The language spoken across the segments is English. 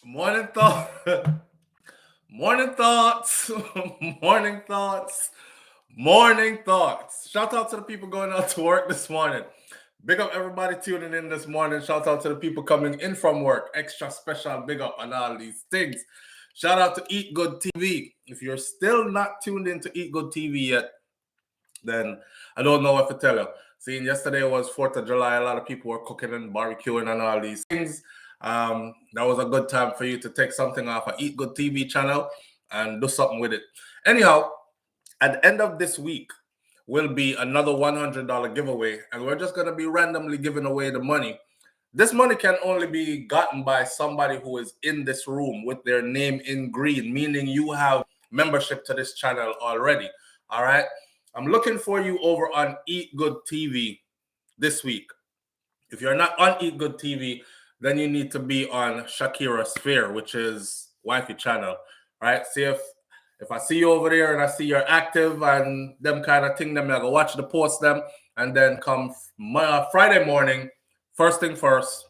Morning thought, morning thoughts, morning thoughts, morning thoughts. Shout out to the people going out to work this morning. Big up everybody tuning in this morning. Shout out to the people coming in from work. Extra special big up on all these things. Shout out to Eat Good TV. If you're still not tuned in to Eat Good TV yet, then I don't know what to tell you. Seeing yesterday was 4th of July, a lot of people were cooking and barbecuing and all these things. That was a good time for you to take something off of Eat Good TV channel and do something with it. Anyhow, at the end of this week will be another $100 giveaway, and we're just going to be randomly giving away the money. This money can only be gotten by somebody who is in this room with their name in green, meaning you have membership to this channel already. All right. I'm looking for you over on Eat Good TV this week. If you're not on Eat Good TV, then you need to be on Shakira Sphere, which is wifey channel, right? See if I see you over there and I see you're active and them kind of thing, then I go watch the post them, and then come Friday morning, first thing first,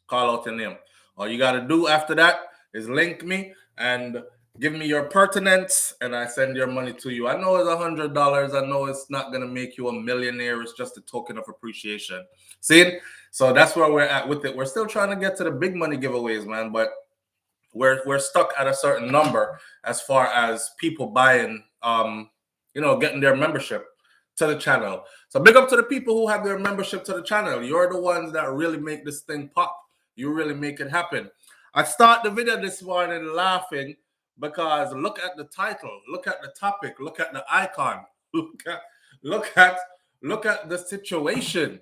call out your name. All you got to do after that is link me and give me your pertinence, and I send your money to you. I know it's $100. I know it's not going to make you a millionaire. It's just a token of appreciation. See? So that's where we're at with it. We're still trying to get to the big money giveaways, man, but we're stuck at a certain number as far as people buying, getting their membership to the channel. So big up to the people who have their membership to the channel. You're the ones that really make this thing pop. You really make it happen. I start the video this morning laughing because look at the title, look at the topic, look at the icon, look at the situation.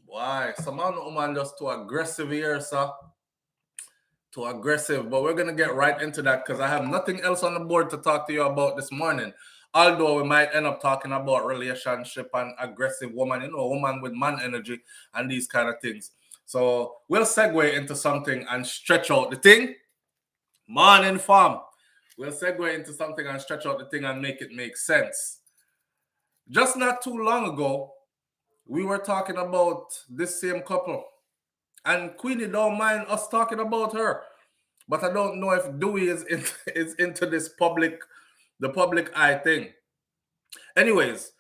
Why? Some man just too aggressive here, sir. Too aggressive. But we're gonna get right into that because I have nothing else on the board to talk to you about this morning. Although we might end up talking about relationship and aggressive woman, woman with man energy and these kind of things. So we'll segue into something and stretch out the thing. Morning, fam. We'll segue into something and stretch out the thing and make it make sense. Just not too long ago, we were talking about this same couple. And Queenie don't mind us talking about her. But I don't know if Dewey is into this the public eye thing. Anyways,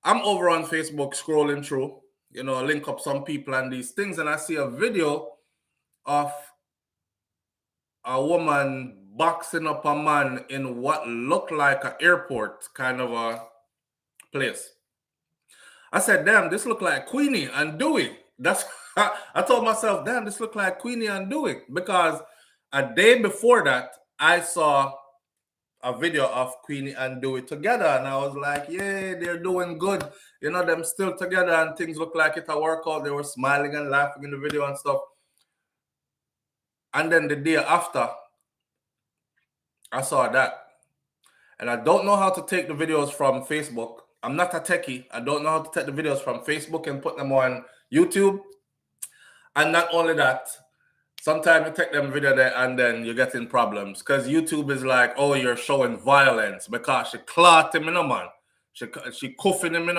I'm over on Facebook scrolling through, link up some people and these things, and I see a video of a woman boxing up a man in what looked like an airport kind of a place. I said, damn, this look like Queenie and Dewey. That's I told myself, damn, this look like Queenie and Dewey, because a day before that, I saw a video of Queenie and Dewey together, and I was like, yeah, they're doing good. Them still together, and things look like it a workout. They were smiling and laughing in the video and stuff. And then the day after, I saw that. And I don't know how to take the videos from Facebook. I'm not a techie. I don't know how to take the videos from Facebook and put them on YouTube. And not only that, sometimes you take them video there and then you're getting problems. Because YouTube is like, oh, you're showing violence because she clot him, man. She cuffing him,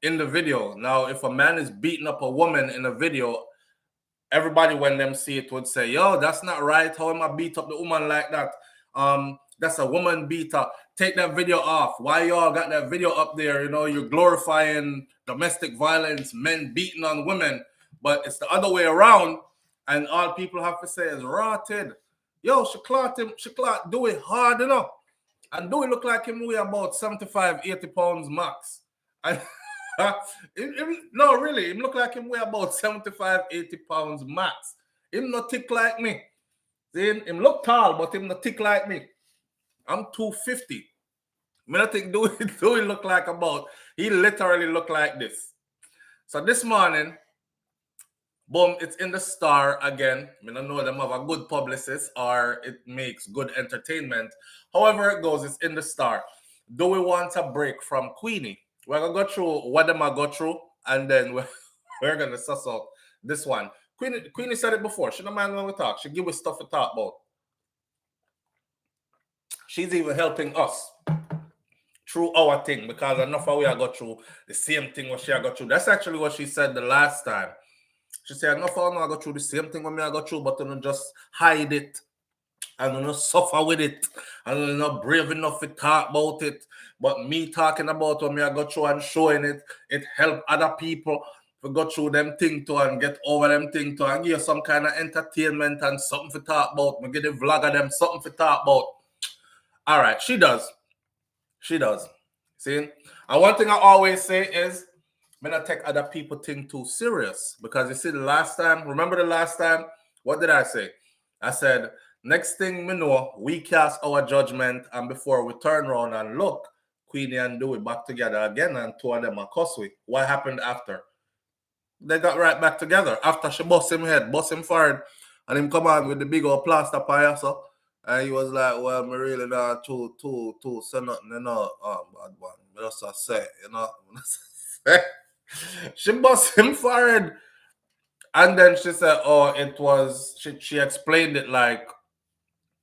in the video. Now, if a man is beating up a woman in a video, everybody when them see it would say, yo, that's not right. How am I beat up the woman like that? That's a woman beater. Take that video off. Why y'all got that video up there? You're glorifying domestic violence, men beating on women, but it's the other way around, and all people have to say is rotted. Yo, she clot Dewey hard enough. And Dewey look like him weigh about 75, 80 pounds max. And no, really, him look like him weigh about 75, 80 pounds max. Him not thick like me. See, him look tall, but him not thick like me. I'm 250. I think Dewey look like he literally look like this. So this morning, boom, it's in the Star again. I don't know them have a good publicist or it makes good entertainment. However it goes, it's in the Star. Dewey wants a break from Queenie. We're going to go through what them I go through, and then we're going to suss out this one. Queenie said it before. She don't mind when we talk. She give us stuff to talk about. She's even helping us through our thing, because enough of we are go through the same thing what she got through. That's actually what she said the last time. She said, enough of I go through the same thing when I go through, but don't just hide it I'm gonna suffer with it. I'm not brave enough to talk about it. But me talking about when I go through and showing it, it help other people to go through them thing to and get over them thing to and give some kind of entertainment and something to talk about. Me get the vlogger them something to talk about. All right, she does. She does. See? And one thing I always say is, me not take other people thing too serious. Because you see, the last time, remember the last time, what did I say? I said, next thing we know, we cast our judgment, and before we turn around and look, Queenie and Dewey back together again, and two of them are cuss with. What happened after? They got right back together. After she bust him head, bust him forward, and him come on with the big old plaster pie, so. And he was like, well, me really not too say nothing, you know, bad one. Just I say, you know. She bust him forward. And then she said, oh, it was, she explained it like,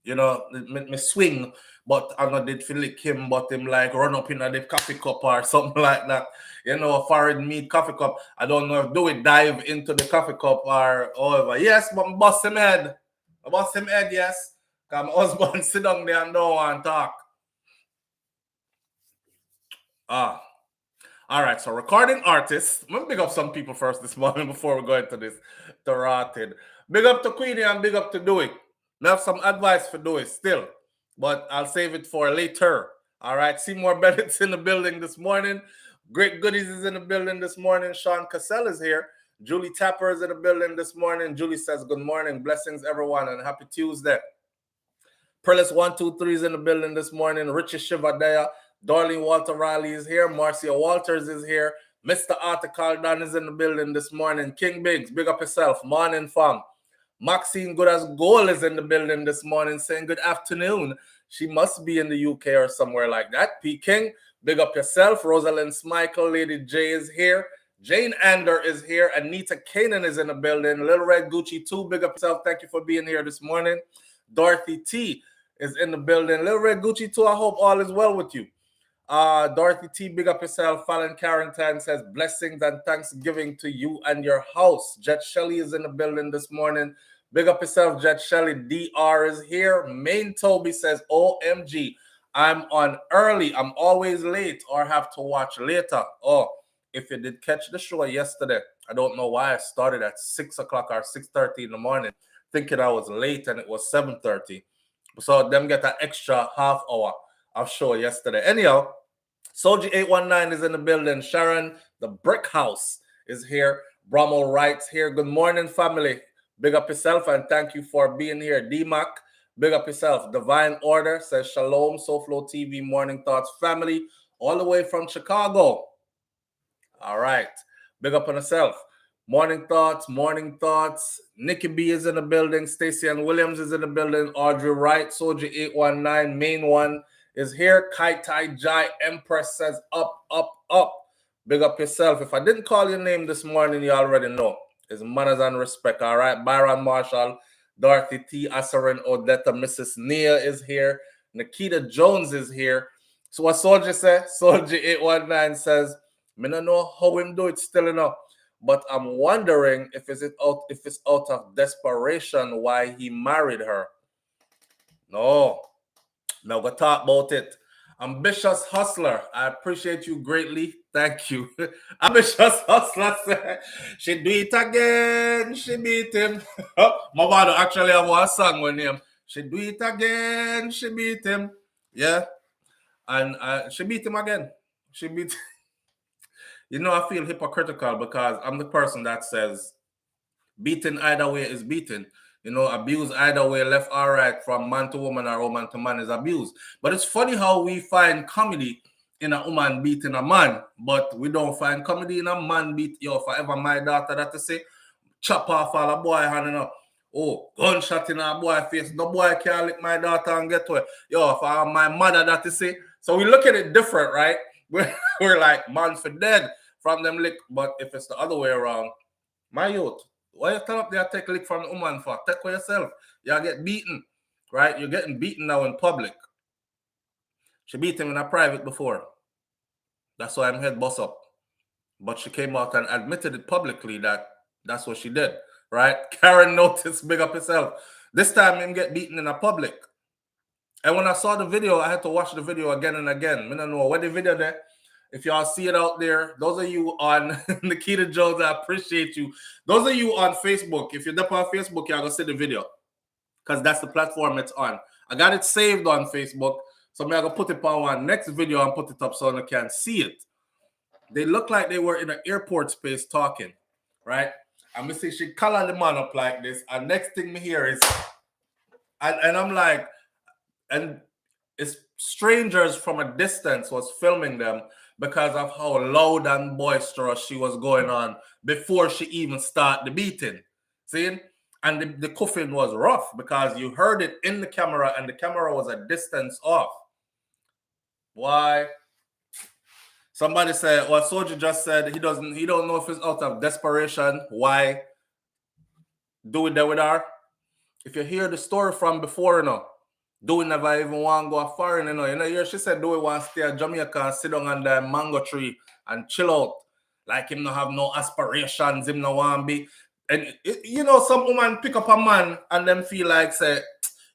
you know, me swing, but I know did feel lick him, but him like run up in the coffee cup or something like that. You know, forward meat coffee cup. I don't know if do it dive into the coffee cup or however. Yes, but bust him head. I bust him head, yes. Because my husband sit down there and don't want to talk. All right, so recording artists. I'm gonna big up some people first this morning before we go into this rotted. Big up to Queenie and big up to Dewey. I have some advice for Dewey still, but I'll save it for later. All right, Seymour Bennett's in the building this morning. Great Goodies is in the building this morning. Sean Cassell is here. Julie Tapper is in the building this morning. Julie says, good morning. Blessings, everyone, and happy Tuesday. Perlis123 is in the building this morning. Richie Shivadaya. Darlene Walter Riley is here. Marcia Walters is here. Mr. Arthur Carldon is in the building this morning. King Biggs, big up yourself. Morning, fam. Maxine Good as Gold is in the building this morning saying good afternoon. She must be in the UK or somewhere like that. P. King, big up yourself. Rosalind Smichael, Lady J is here. Jane Ander is here. Anita Kanan is in the building. Little Red Gucci 2, big up yourself. Thank you for being here this morning. Dorothy T is in the building. Little Red Gucci 2, I hope all is well with you. Dorothy T, big up yourself. Fallon Carrington says blessings and thanksgiving to you and your house. Jet Shelley is in the building this morning. Big up yourself, Jet Shelley. DR is here. Main Toby says, OMG, I'm on early. I'm always late or have to watch later. Oh, if you did catch the show yesterday, I don't know why I started at 6 o'clock or 6:30 in the morning, thinking I was late and it was 7:30. So them get an extra half hour of show yesterday. Anyhow, Soldier 819 is in the building. Sharon, the Brick House, is here. Brommel Wright's here. Good morning, family. Big up yourself and thank you for being here. D-Mac, big up yourself. Divine Order says Shalom, SouFLoTV Morning Thoughts family, all the way from Chicago. All right. Big up on yourself. Morning Thoughts, Morning Thoughts. Nikki B is in the building. Stacey Ann Williams is in the building. Audrey Wright, Soldier 819, main one is here. Kai Tai Jai Empress says up, up, up. Big up yourself. If I didn't call your name this morning, you already know. It's manners and respect, all right? Byron Marshall, Dorothy T, Asarin Odetta, Mrs. Nia is here. Nikita Jones is here. So what Soldier says? Soldier 819 says, I don't know how him do it still enough, but I'm wondering if it's out of desperation why he married her. No. Now we'll talk about it. Ambitious Hustler, I appreciate you greatly. Thank you. Ambitious Hustler said, she do it again. She beat him. My mother actually have one song with him. She do it again. She beat him. Yeah. And she beat him again. She beat You know, I feel hypocritical because I'm the person that says beating either way is beating. You know, abuse either way, left or right, from man to woman or woman to man is abuse. But it's funny how we find comedy in a woman beating a man, but we don't find comedy in a man beat. Yo, forever my daughter that to say, chop off all a boy hand, you know. Oh, gunshot in a boy face. No boy can lick my daughter and get to it. Yo, for my mother that to say. So we look at it different, right? We're like, man for dead from them lick. But if it's the other way around, my youth, why you turn up there take a lick from the woman for? Take for yourself. You get beaten, right? You're getting beaten now in public. She beat him in a private before. That's why I'm head boss up. But she came out and admitted it publicly that that's what she did, right? Karen Notice, big up yourself. This time him get beaten in a public. And when I saw the video, I had to watch the video again and again. I don't know what the video there. If y'all see it out there, those of you on Nikita Jones, I appreciate you. Those of you on Facebook, if you're up on Facebook, y'all gonna see the video. Because that's the platform it's on. I got it saved on Facebook. So I'm gonna put it on one next video and put it up so I can see it. They look like they were in an airport space talking, right? I'm gonna say she color the man up like this. And next thing me hear is, and I'm like, and it's strangers from a distance was filming them because of how loud and boisterous she was going on before she even started the beating. See? And the cuffing was rough because you heard it in the camera and the camera was a distance off. Why? Somebody said, well, Soldier just said he don't know if it's out of desperation. Why do it there with her? If you hear the story from before, Dewey never even want to go foreign, she said Dewey want to stay at Jamaica and sit down on the mango tree and chill out. Like him not have no aspirations, him no want to be. And some woman pick up a man and them feel like, say,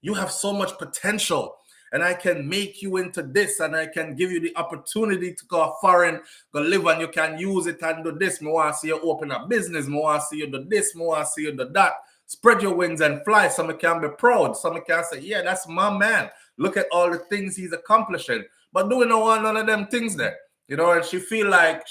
you have so much potential and I can make you into this and I can give you the opportunity to go foreign, go live and you can use it and do this. I want to see you open a business. I want to see you do this. I want to see you do that. Spread your wings and fly. Some can be proud. Some can say, yeah, that's my man. Look at all the things he's accomplishing. But do we not want none of them things there? And she feel like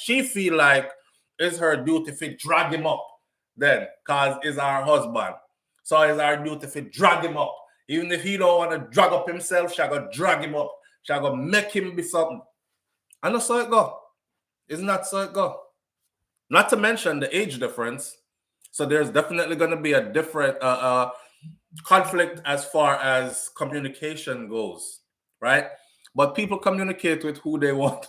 it's her duty to drag him up then, because it's our husband. So it's our duty to drag him up. Even if he don't want to drag up himself, she go drag him up. She go make him be something. And that's how it go. Isn't that so it go? Not to mention the age difference. So there's definitely going to be a different conflict as far as communication goes, right? But people communicate with who they want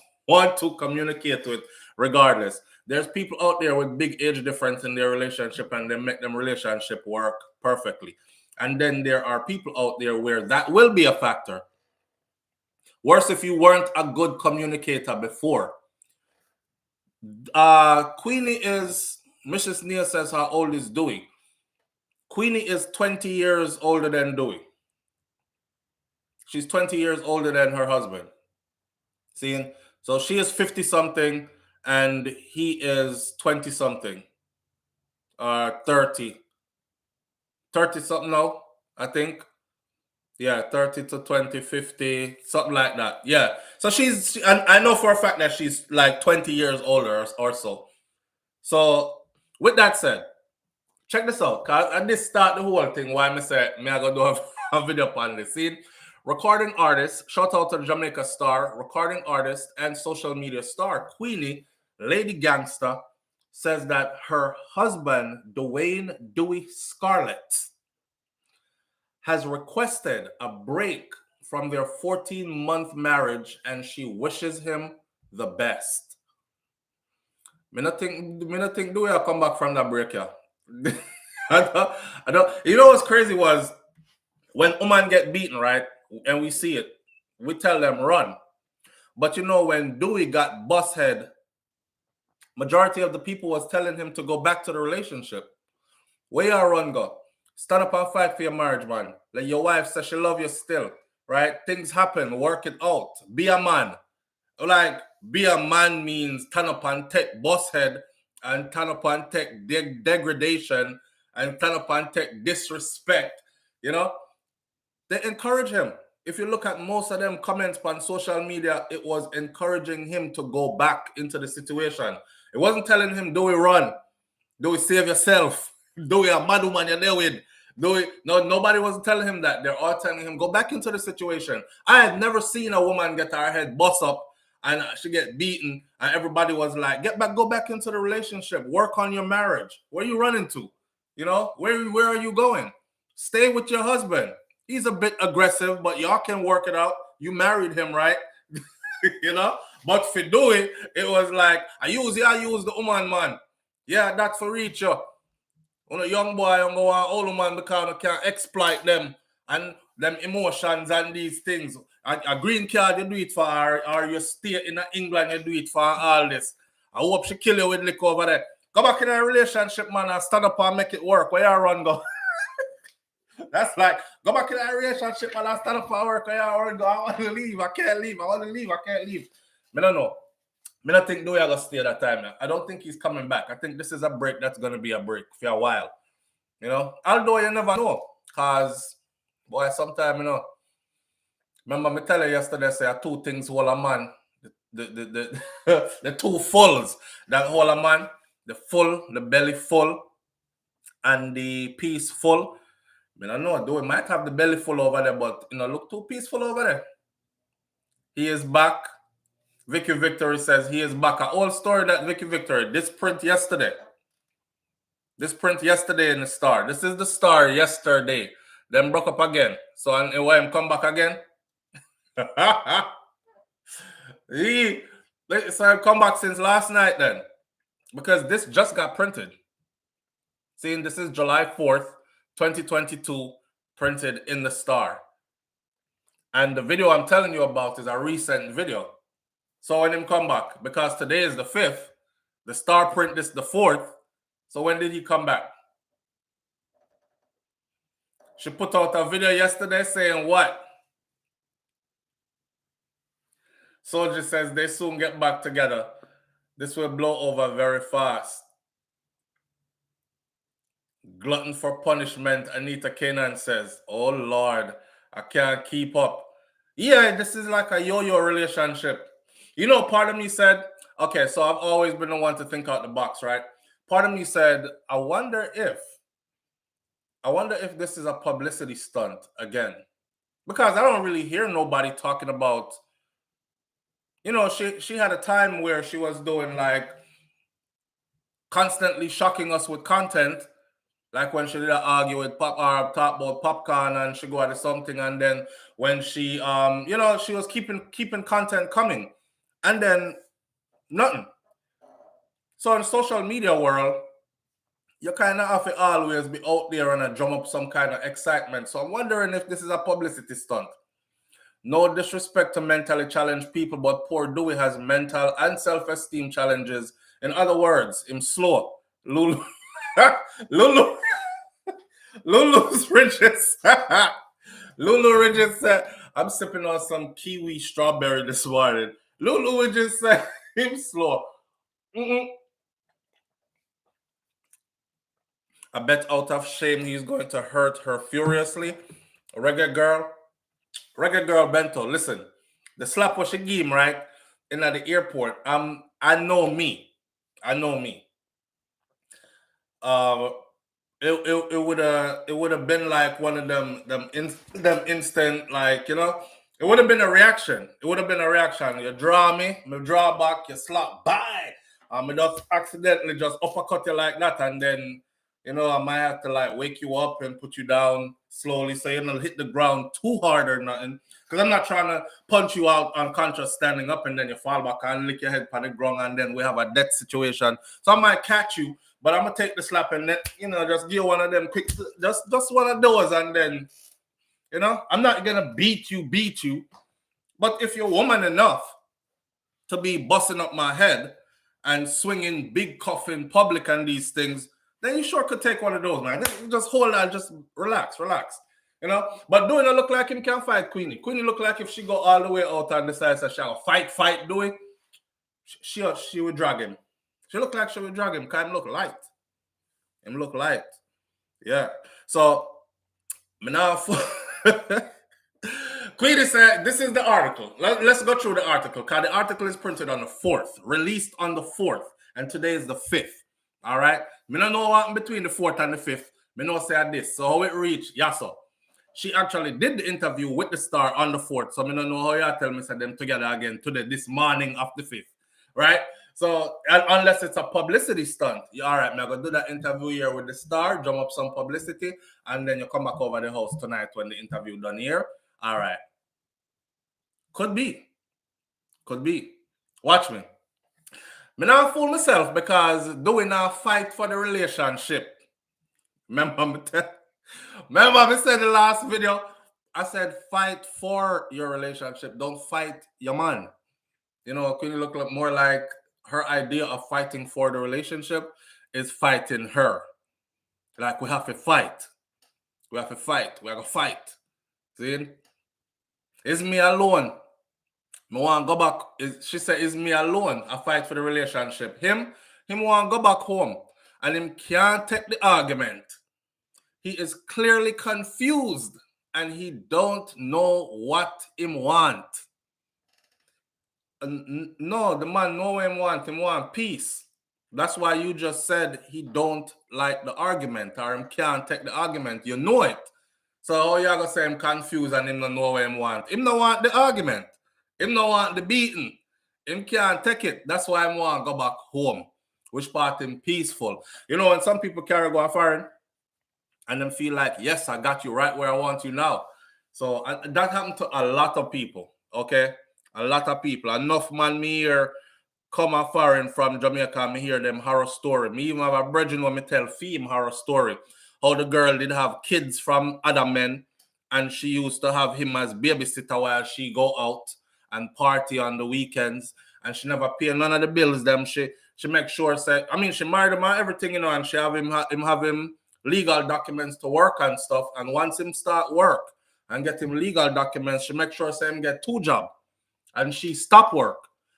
to communicate with regardless. There's people out there with big age difference in their relationship and they make them relationship work perfectly. And then there are people out there where that will be a factor. Worse if you weren't a good communicator before. Queenie is... Mrs. Neal says, how old is Dewey? Queenie is 20 years older than Dewey. She's 20 years older than her husband. See? So she is 50-something and he is 20-something. 30. 30-something now, I think. Yeah, 30 to 20, 50, something like that. Yeah. So and I know for a fact that she's like 20 years older or so. So... with that said, check this out, because I did start the whole thing why I say I go do a video on this. See, recording artist, shout out to the Jamaica star, recording artist and social media star, Queenie, Lady Gangsta, says that her husband, Dwayne Dewey Scarlett, has requested a break from their 14-month marriage and she wishes him the best. Me not think Dewey will come back from that break, yeah. I don't. You know what's crazy was when woman get beaten, right? And we see it, we tell them run. But when Dewey got bust head, majority of the people was telling him to go back to the relationship. Where you run go? Stand up and fight for your marriage, man. Like your wife says she love you still, right? Things happen, work it out. Be a man. Like, be a man means turn up and take boss head and turn up and take degradation and turn up and take disrespect. They encourage him. If you look at most of them comments on social media, it was encouraging him to go back into the situation. It wasn't telling him, do we run? Do we save yourself? Do we a mad woman you're there with? Nobody wasn't telling him that. They're all telling him, go back into the situation. I had never seen a woman get her head bust up and she get beaten, and everybody was like, go back into the relationship, work on your marriage. Where are you running to? Where are you going? Stay with your husband. He's a bit aggressive, but y'all can work it out. You married him, right? But for Dewey, it was like, I use the woman, man. Yeah, that's for reach you. When a young boy, I'm going to old man because I can't exploit them and them emotions and these things. A green card, you do it for her, or you stay in England, you do it for all this. I hope she kill you with liquor over there. Go back in a relationship, man, and stand up and make it work. Where you run go? That's like, go back to that relationship and I stand up for work. I want to leave. I can't leave. I want to leave. I can't leave. I don't know. I don't think Dewey going to stay that time now. I don't think he's coming back. I think this is a break that's going to be a break for a while. You know, although you never know. Because, boy, sometimes, you know, remember me tell you yesterday, say two things hold a man. The two fulls that hold a man. The full, the belly full, and the piece full. I don't know, though, he might have the belly full over there, but, you know, look too peaceful over there. He is back. Vicky Victory says he is back. A whole story that Vicky Victory, this print yesterday. This print yesterday in the Star. This is the Star yesterday. Then broke up again. So, and why him come back again? So I come back since last night then. Because this just got printed. Seeing this is July 4th, 2022, printed in the Star. And the video I'm telling you about is a recent video. So when him come back, because today is the 5th, the Star print this the 4th. So when did he come back? She put out a video yesterday saying what? Soldier says they soon get back together. This will blow over very fast. Glutton for punishment, Anita Kanan says. Oh Lord, I can't keep up. Yeah, this is like a yo-yo relationship. You know, part of me said, okay, so I've always been the one to think out the box, right? Part of me said, I wonder if this is a publicity stunt again. Because I don't really hear nobody talking about, you know, she had a time where she was doing like constantly shocking us with content. Like when she did an argue with talk about popcorn and she go at something, and then when she you know, she was keeping content coming, and then nothing. So in social media world, you kind of have to always be out there and drum up some kind of excitement. So I'm wondering if this is a publicity stunt. No disrespect to mentally challenged people, but poor Dewey has mental and self-esteem challenges. In other words, him slow. Lulu. Lulu's Ridges. Lulu Ridges said, I'm sipping on some kiwi strawberry this morning. Lulu Ridges said, him slow. I bet out of shame he's going to hurt her furiously. Reggae girl Bento, listen. The slap was she give him, right? In at the airport. I know me. It would have been like one of them instant, like, you know, it would have been a reaction. You draw me draw back, you slap, bye. I just accidentally just uppercut you like that, and then, you know, I might have to like wake you up and put you down slowly so you don't hit the ground too hard or nothing. Because I'm not trying to punch you out unconscious standing up and then you fall back and lick your head on the ground and then we have a death situation. So I might catch you, but I'm gonna take the slap and then, you know, just give one of them quick, just one of those, and then, you know, I'm not gonna beat you. But if you're woman enough to be busting up my head and swinging big cuff in public and these things, then you sure could take one of those, man. Just hold on, just relax. You know, but Dewey not look like him can fight Queenie. Queenie look like if she go all the way out and decides that she'll fight Dewey, she would drag him. She look like she would drag him. Kind of look light. Him look light. Yeah. So now Queenie said, this is the article. Let's go through the article, because the article is printed on the 4th, released on the 4th, and today is the 5th. All right? Me don't know what between the 4th and the 5th. Me know say this. So how it reached, so she actually did the interview with the Star on the 4th. So me don't know how you tell me say them together again today, this morning of the 5th. Right? So unless it's a publicity stunt, all right, I'm going to do that interview here with the Star, drum up some publicity, and then you come back over the house tonight when the interview done here. All right. Could be. Watch me. Me not fool myself, because doing a fight for the relationship. Remember me said the last video, I said fight for your relationship. Don't fight your man. You know, Queenie look more like her idea of fighting for the relationship is fighting her. Like we have to fight. We have to fight. We have to fight. See? It's me alone. Me want to go back. She said, it's me alone. I fight for the relationship. Him want to go back home. And him can't take the argument. He is clearly confused. And he don't know what him want. No, the man know what him want. Him want peace. That's why you just said he don't like the argument or him can't take the argument. You know it. So how you gonna say him confused and him don't know what him want? Him don't want the argument. Him don't want the beating. Him can't take it. That's why him want to go back home. Which part him peaceful. You know, when some people carry go foreign and them feel like, yes, I got you right where I want you now. So that happened to a lot of people. Okay? A lot of people. Enough man me here come a foreign from Jamaica, me hear them horror story. Me even have a brethren when me tell Fee horror story. How the girl did have kids from other men and she used to have him as babysitter while she go out and party on the weekends and she never pay none of the bills them. She make sure say, I mean, she married him and everything, you know, and she have him have him legal documents to work and stuff. And once him start work and get him legal documents, she make sure say him get 2 jobs. And she stop work.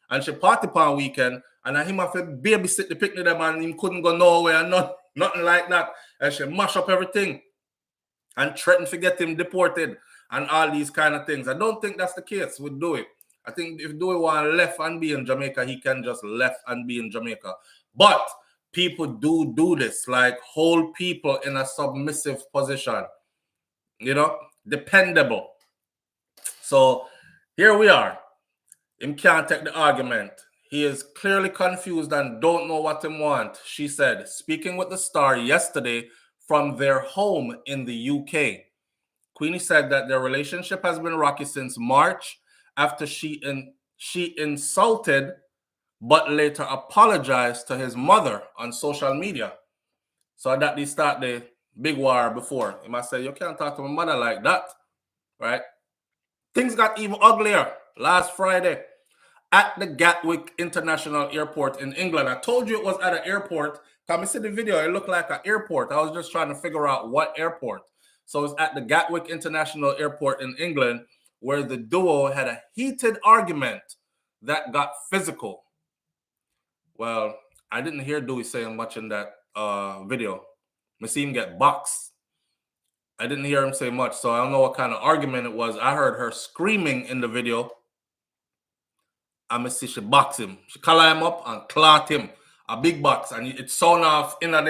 And she party upon weekend, and him have to babysit the picnic them, and him couldn't go nowhere, and nothing like that. And she mash up everything and threaten to get him deported and all these kind of things. I don't think that's the case with Dewey. I think if Dewey want left and be in Jamaica, he can just left and be in Jamaica. But people do this, like hold people in a submissive position, you know, dependable. So here we are. Him can't take the argument. He is clearly confused and don't know what him want, she said, speaking with the Star yesterday from their home in the UK. Queenie said that their relationship has been rocky since March after she insulted but later apologized to his mother on social media. So that they start the big war before. He must say, you can't talk to my mother like that, right? Things got even uglier last Friday at the Gatwick International Airport in England. I told you it was at an airport. Come see the video. It looked like an airport. I was just trying to figure out what airport. So it's at the Gatwick International Airport in England where the duo had a heated argument that got physical. Well, I didn't hear Dewey saying much in that video. I see him get boxed. I didn't hear him say much, so I don't know what kind of argument it was. I heard her screaming in the video. I'm see she box him. She collar him up and clot him. A big box. And it sound off in the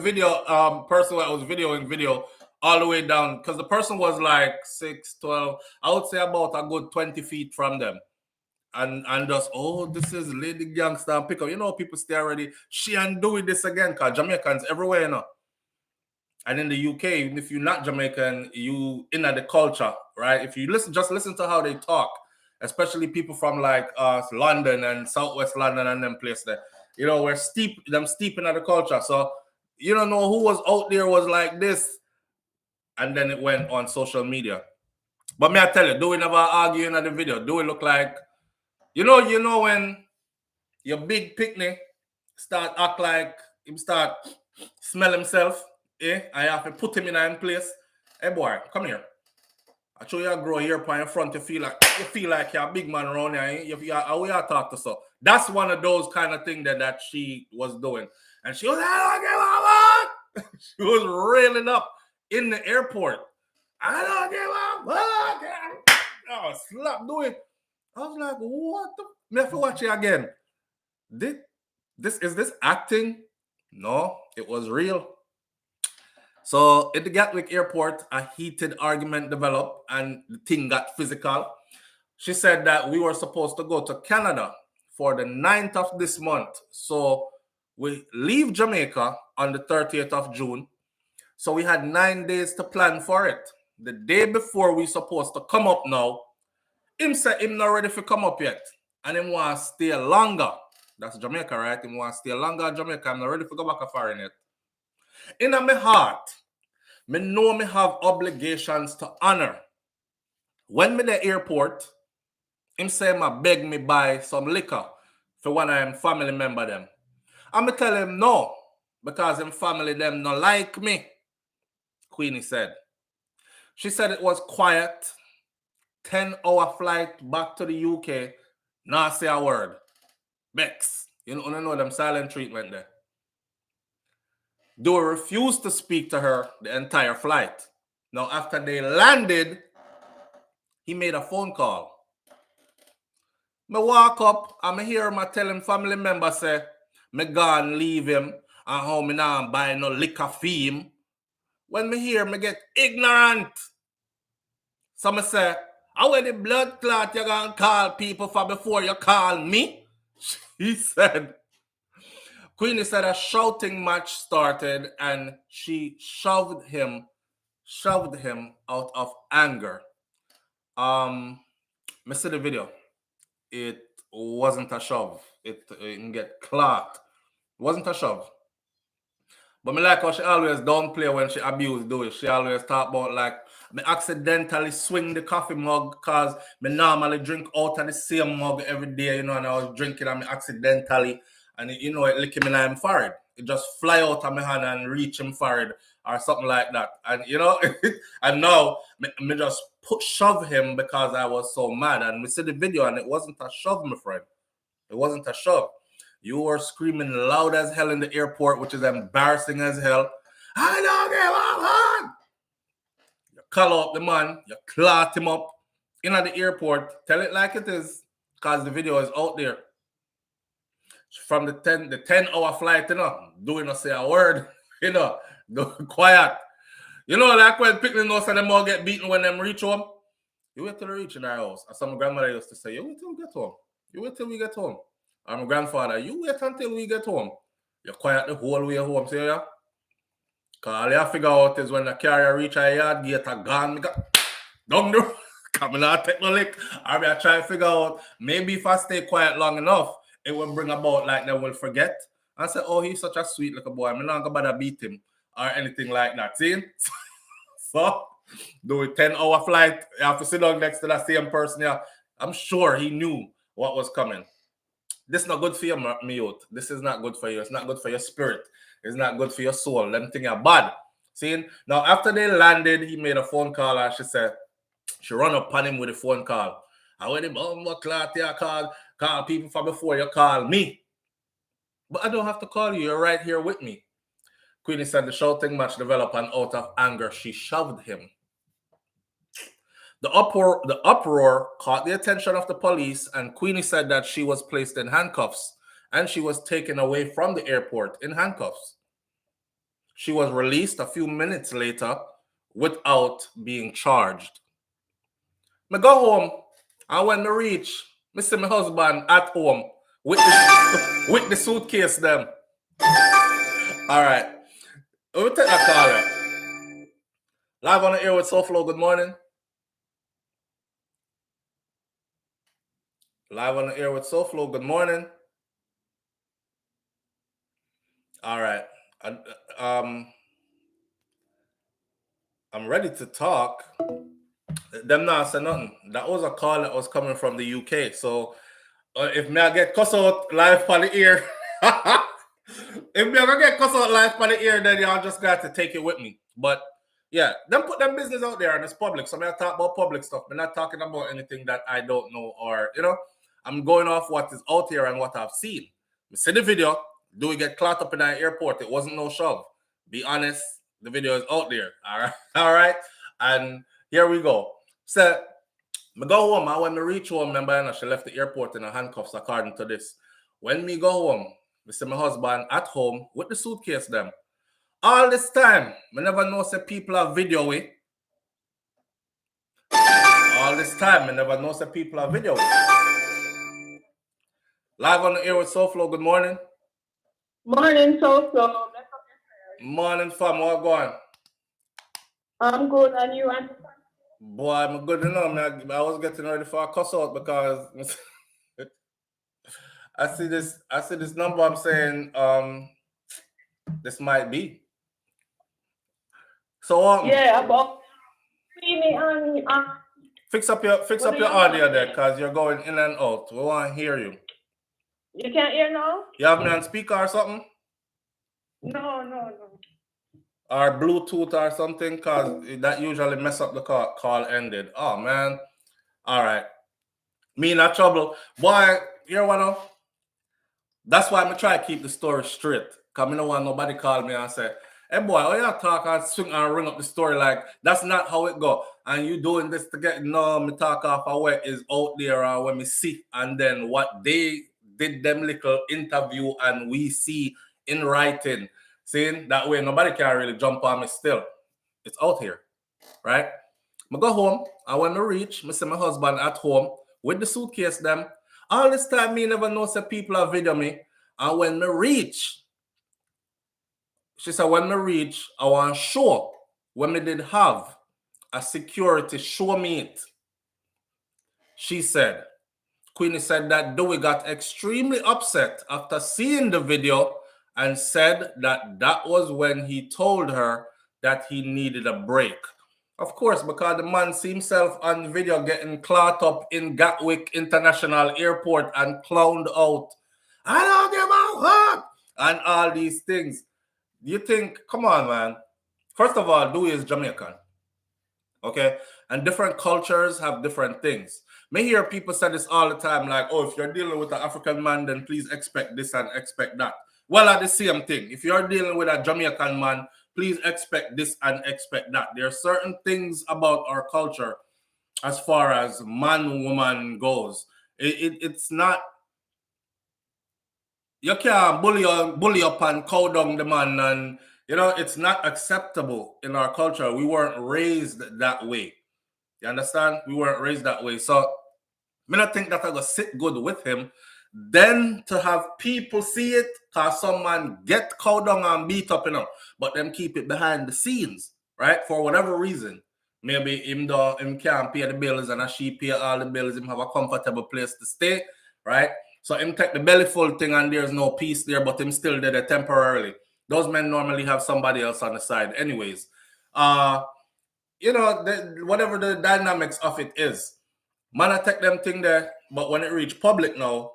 video. Person that was videoing video all the way down. Because the person was like 6'12". I would say about a good 20 feet from them. And just, oh, this is Lady Gangsta and pick up. You know, people stay already. She and doing this again. Because Jamaicans everywhere, you know. And in the UK, even if you're not Jamaican, you in the culture, right? If you just listen to how they talk. Especially people from like London and Southwest London and them place there. You know, we're steep in the culture. So you don't know who was out there was like this. And then it went on social media. But may I tell you, Dewey never argue in the video. Dewey look like, you know when your big picnic start act like him start smell himself, I have to put him in a place. Hey boy, come here. I show you grow here upon your front. You feel like you're a big man around here. How you talk to so. That's one of those kind of things that she was doing. And she was I don't give a fuck. She was railing up in the airport. I don't give a fuck. Oh, slap doing. I was like, what the? Me have to watch it again. Is this acting? No, it was real. So at the Gatwick airport, a heated argument developed and the thing got physical. She said that we were supposed to go to Canada for the 9th of this month. So we leave Jamaica on the 30th of June. So we had 9 days to plan for it. The day before we supposed to come up now, him said him not ready to come up yet. And him want to stay longer. That's Jamaica, right? Him want to stay longer in Jamaica. I'm not ready to go back a foreign yet. In my heart, me know me have obligations to honor. When me the airport, him say ma beg me buy some liquor for one of him family member them. And me tell him no, because him family them not like me. Queenie said. She said it was quiet, 10-hour flight back to the UK, not say a word. Bex, you know them silent treatment there. Dewey refused to speak to her the entire flight. Now, after they landed, he made a phone call. Me walk up and me hear him tell him family member say, me gone leave him and how me now buy no liquor for him. When me hear, me get ignorant. So me say, how the blood clot you gonna call people for before you call me? She said. Queenie said a shouting match started and she shoved him out of anger. Me see the video. It wasn't a shove. It didn't get clocked. It wasn't a shove. But me like how she always downplay when she abused Dewey. She always talk about like, me accidentally swing the coffee mug because me normally drink out of the same mug every day, and I was drinking and me accidentally, and it lick him in my forehead. It just fly out of my hand and reach him forehead or something like that. And and now me just shove him because I was so mad. And we see the video and it wasn't a shove, my friend. It wasn't a shove. You were screaming loud as hell in the airport, which is embarrassing as hell. I don't give a fuck. You call up the man, you clot him up in at the airport. Tell it like it is, because the video is out there. From the 10-hour flight, doing not say a word, quiet. Like when picnic nose and them all get beaten when them reach home. You wait till they reach in our house. As some grandmother used to say, you wait till we get home. You wait till we get home. And my grandfather, you wait until we get home. You're quiet the whole way home, see ya? Because all you figure out is when the carrier reach a yard gate, a gun, down there, coming out, take no lick. I mean, I try to figure out, maybe if I stay quiet long enough, it will bring about like they will forget. I say, oh, he's such a sweet little boy. I'm not going to beat him or anything like that. See? So, do a 10-hour flight. You have to sit down next to that same person. Yeah, I'm sure he knew what was coming. This is not good for you, me youth. This is not good for you. It's not good for your spirit. It's not good for your soul. Them things are bad. See? Now, after they landed, he made a phone call and she said, she run up on him with a phone call. I went him, call people for before you call me. But I don't have to call you. You're right here with me. Queenie said the shouting match developed and out of anger, she shoved him. The uproar caught the attention of the police, and Queenie said that she was placed in handcuffs and she was taken away from the airport in handcuffs. She was released a few minutes later without being charged. I go home, and when I reach, I see my husband at home with the suitcase them. All right. We'll take that caller. Live on the air with SouFLo, good morning. Live on the air with SouFLo, good morning. All right. I'm ready to talk. Them not say nothing. That was a call that was coming from the UK. So if me I get cuss out live on the ear, if me I get cuss out live on the ear, then y'all just got to take it with me. But yeah, them put them business out there and it's public. So I'm not talking about public stuff. I'm not talking about anything that I don't know or I'm going off what is out here and what I've seen. We see the video. Do we get caught up in that airport? It wasn't no shove. Be honest, the video is out there. All right. And here we go. So I go home. And when I reach home, remember, she left the airport in her handcuffs, according to this. When me go home, I see my husband at home with the suitcase them. All this time, I never know say people are videoing. All this time, I never know say people are videoing. Live on the air with SouFLo, good morning. Morning, SouFLo. Morning, fam. What going? I'm good, and you? Boy, I'm good enough. I was getting ready for a cuss out because I see this number. I'm saying this might be. So yeah, about Queenie and fix up your audio there, because you're going in and out. We want to hear you. You can't hear now? You have me on speaker or something? No. or Bluetooth or something, because that usually mess up the call ended. Oh man. All right. Me in that trouble. Boy, you know what? That's why I'm try to keep the story straight. Because I don't want nobody call me and say, hey boy, oh you talk and swing and ring up the story like that's not how it go. And you doing this to get no me talk off of what is out there and when me see and then what they did them little interview and we see in writing. Seeing that way nobody can really jump on me still. It's out here. Right? I go home and when I reach, I see my husband at home with the suitcase them. All this time me never know say people are video me. And when I reach, she said, when I reach, I want to show when me did have a security show me it. She said, Queenie said that Dewey got extremely upset after seeing the video and said that that was when he told her that he needed a break. Of course, because the man see himself on video getting caught up in Gatwick International Airport and clowned out. I don't give a fuck! And all these things. You think, come on, man. First of all, Dewey is Jamaican. Okay? And different cultures have different things. May hear people say this all the time, like, oh, if you're dealing with an African man, then please expect this and expect that. Well, at the same thing. If you're dealing with a Jamaican man, please expect this and expect that. There are certain things about our culture as far as man-woman goes. It's not, you can't bully up and cow down the man, and you know it's not acceptable in our culture. We weren't raised that way. You understand? We weren't raised that way. So I don't think that I gonna sit good with him. Then to have people see it, cause someone get cow down and beat up, you know, but them keep it behind the scenes, right? For whatever reason. Maybe him can't pay the bills and she pay all the bills, him have a comfortable place to stay, right? So him take the belly full thing and there's no peace there, but him still there temporarily. Those men normally have somebody else on the side. Anyways, you know, whatever the dynamics of it is, man, I take them thing there, but when it reach public now,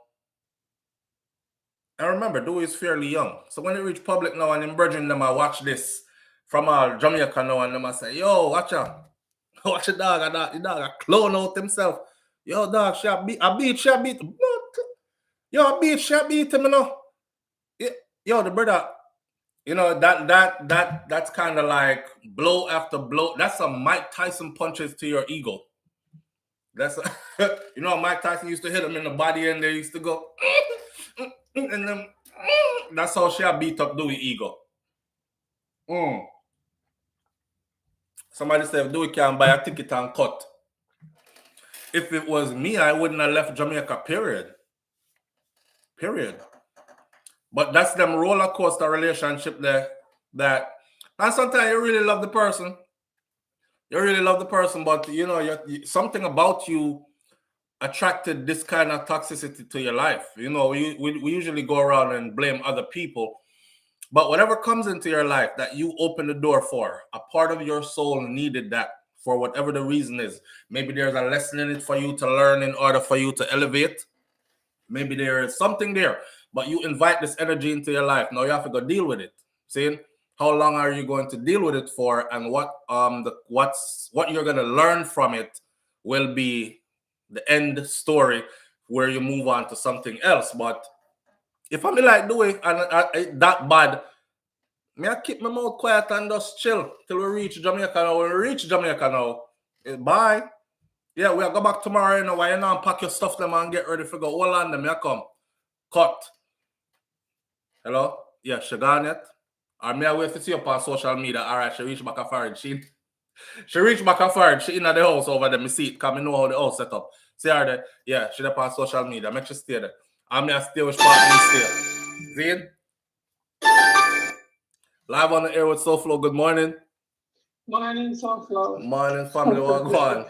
and remember, Dewey is fairly young. So when it reach public now and him brethren them I watch this from all Jamaica now and them I say, yo, watch out. Watch the dog, the dog a clone out himself. Yo, dog, she beat him. Yo, she beat him, you know. Yo, the brother, you know, that's kind of like blow after blow. That's some Mike Tyson punches to your ego. That's you know, Mike Tyson used to hit him in the body and they used to go and then that's how she beat up Dewey ego. Somebody said if Dewey can buy a ticket and cut. If it was me, I wouldn't have left Jamaica, period. But that's them roller coaster relationship there that, and sometimes you really love the person. But you know, something about you attracted this kind of toxicity to your life. You know, we usually go around and blame other people. But whatever comes into your life that you open the door for, a part of your soul needed that for whatever the reason is. Maybe there's a lesson in it for you to learn in order for you to elevate. Maybe there is something there, but you invite this energy into your life. Now you have to go deal with it. See, how long are you going to deal with it for, and what you're going to learn from it will be the end story where you move on to something else. But if I'm like doing and that bad, I keep my mouth quiet and just chill till we reach Jamaica. Now when we reach Jamaica now, bye. Yeah, we'll go back tomorrow. You know, why you not pack your stuff them and get ready for go. Hold on them, come. Cut. Hello? Yeah, she gone yet? Or may I wait to see up on social media? All right, she reached back a forward. She reached back a forward. She in the house over there. Me see it. Because I know how the house set up. See her there? Yeah, she up on social media. Make sure stay there. I may stay with partner stay. See it? Live on the air with SouFLo. Good morning. Morning, SouFLo. Morning, family. What go on?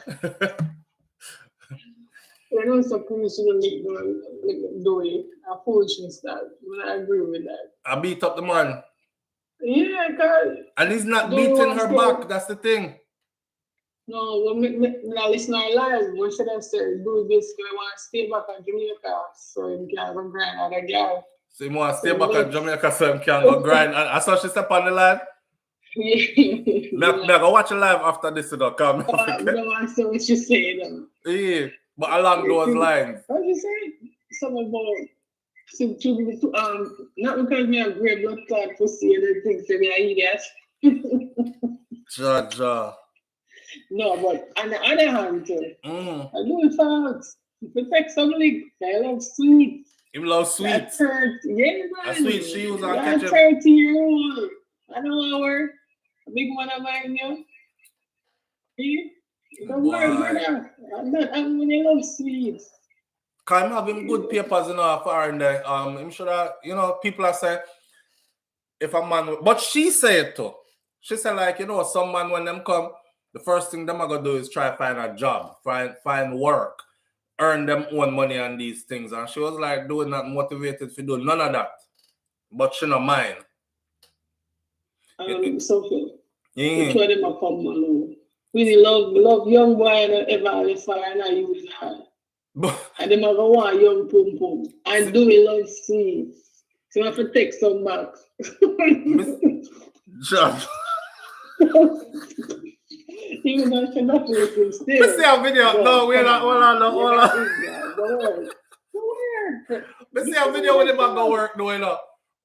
You know, so Queenie shouldn't do it. A foolishness that. I agree with that. I beat up the man. Yeah, because... And he's not beating her back. That's the thing. No, I listen to our lives. What should I say? Do this because I want to stay back in Jamaica so you can go grind other girl. So you want to stay back in Jamaica so you can go grind. I saw she step on the line. Me go watch it live after this, come. I don't want to say what you say. Yeah, but along those lines. What you say? Something about not because me a great blood clot for seeing the things that me I idiot. Ja. No, but on the other hand, I do it fast. If you take some lick, I love sweet. Him love sweet. Yeah, man. A sweet she was on ketchup. 30-year-old. I don't want to work. A big one of mine, you. See? Don't worry, brother. I'm when love sweets. Cause I'm having good papers, for in there. I'm sure that, people are saying if a man, but she said too. She said like, some man when them come, the first thing them are gonna do is try to find a job, find work, earn them own money on these things. And she was like doing that motivated to do none of that. But she not mind. Sophie. Which one them a come alone? Really love young boy and ever fire and I use that. And them a go want young pum pum. And do we love sweets. So you have to take some back. John. Even though she not looking still. Let's see a video. No, we're not. Hold on. Let's see a video when him a go work.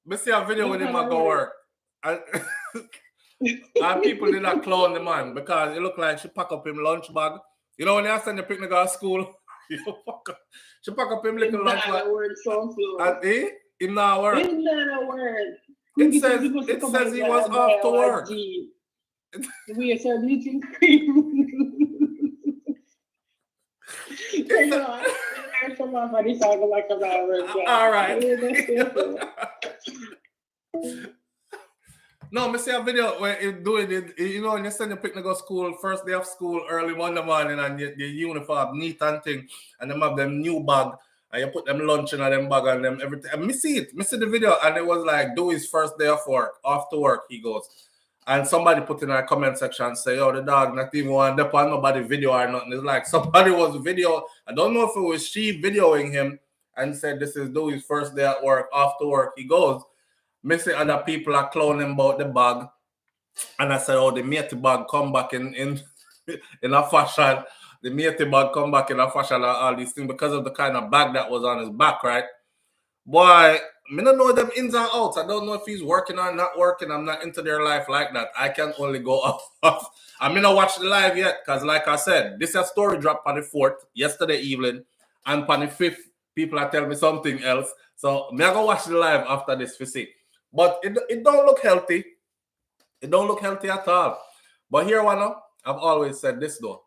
Let's see a video when him a go work. And people did not clown the man because it looked like she pack up him lunch bag. You know when you send the picnic to school, she pack up him little lunch bag. And him not work. Him not a word. It says he was off to work. We are meeting cream. All right. No, I see a video where you doing it, when you send your picnic to school, first day of school, early Monday morning, and the uniform neat and thing, and them have them new bag, and you put them lunch in them bag and them everything. And me see the video, and it was like, do his first day of work, off to work, he goes. And somebody put in a comment section say, the dog not even want to depend nobody video or nothing. It's like somebody was video. I don't know if it was she videoing him and said, this is Dewey's first day at work, off to work, he goes. Me see other people are clowning about the bag. And I said, the matey bag come back in a fashion. The matey bag come back in a fashion and all these things because of the kind of bag that was on his back, right? Boy, I don't know them ins and outs. I don't know if he's working or not working. I'm not into their life like that. I can only go off. I'm not watch the live yet because like I said, this is a story drop on the 4th, yesterday evening. And on the 5th, people are telling me something else. So I'm going to watch the live after this to see. But it don't look healthy. It don't look healthy at all. But here, I've always said this though.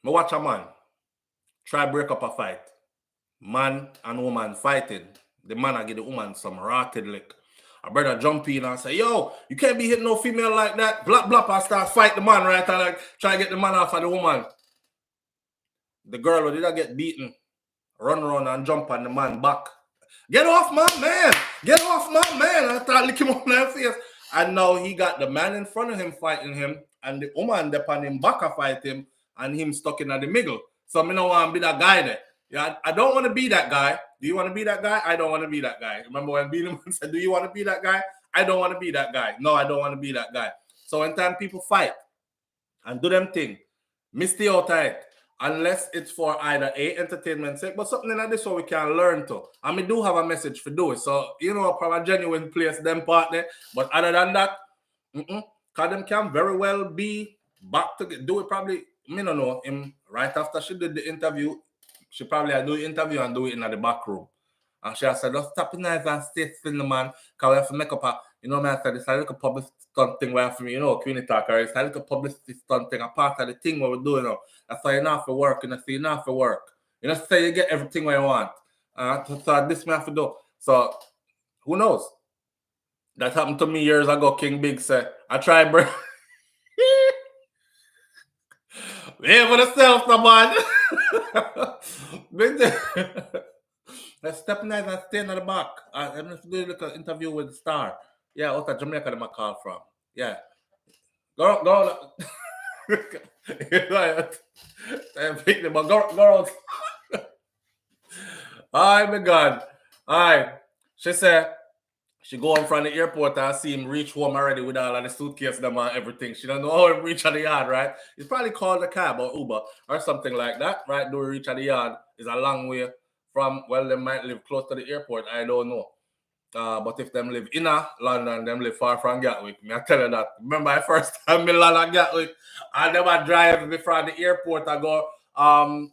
I watch a man try break up a fight. Man and woman fighting. The man I give the woman some rotted lick. A brother jump in and say, yo, you can't be hitting no female like that. Blap, blap, I start fight the man, right? And like try to get the man off of the woman. The girl who did I get beaten. Run around and jump on the man back. Get off my man! Get off my man! I start licking him on their face. And now he got the man in front of him fighting him, and the woman upon him back a fight him, and him stuck in the middle. So I don't want to be that guy there. Yeah, I don't want to be that guy. Do you want to be that guy? I don't want to be that guy. Remember when Beanie said, do you want to be that guy? I don't want to be that guy. No, I don't want to be that guy. So when time people fight and do them thing, stay out of it. Unless it's for either entertainment sake, but something like this so we can learn to. And we do have a message for do it. So, from a genuine place, them partner. But other than that, because them can very well be back to do it probably, I don't know, him right after she did the interview, she probably had do the interview and do it in the back room. And she said, just stop it nice and stay still, man, because we have to make up a, man, I said, it's a little publicity stunt thing where for me, Queenie talk, or it's a little publicity stunt thing, a part of the thing what we're doing now. That's why you're not for work, so you're not for work. Say you get everything what you want. So this may have to do. So, who knows? That happened to me years ago, King Big said, I tried, bro. Yeah, for yourself, man. Let's step nice and stay in the back. I'm just doing like an interview with the star. Yeah, out of Jamaica, them I call from. Yeah. Go. Go out. Hi, my God. Hi. She said, She go in from the airport and see him reach home already with all of the suitcase them and everything. She don't know how him reach at the yard, right? He's probably called a cab or Uber or something like that, right? Do reach at the yard is a long way from, well, they might live close to the airport. I don't know. But if them live in London, them live far from Gatwick. Me I tell you that. Remember my first time in London, Gatwick, I never drive me from the airport. I go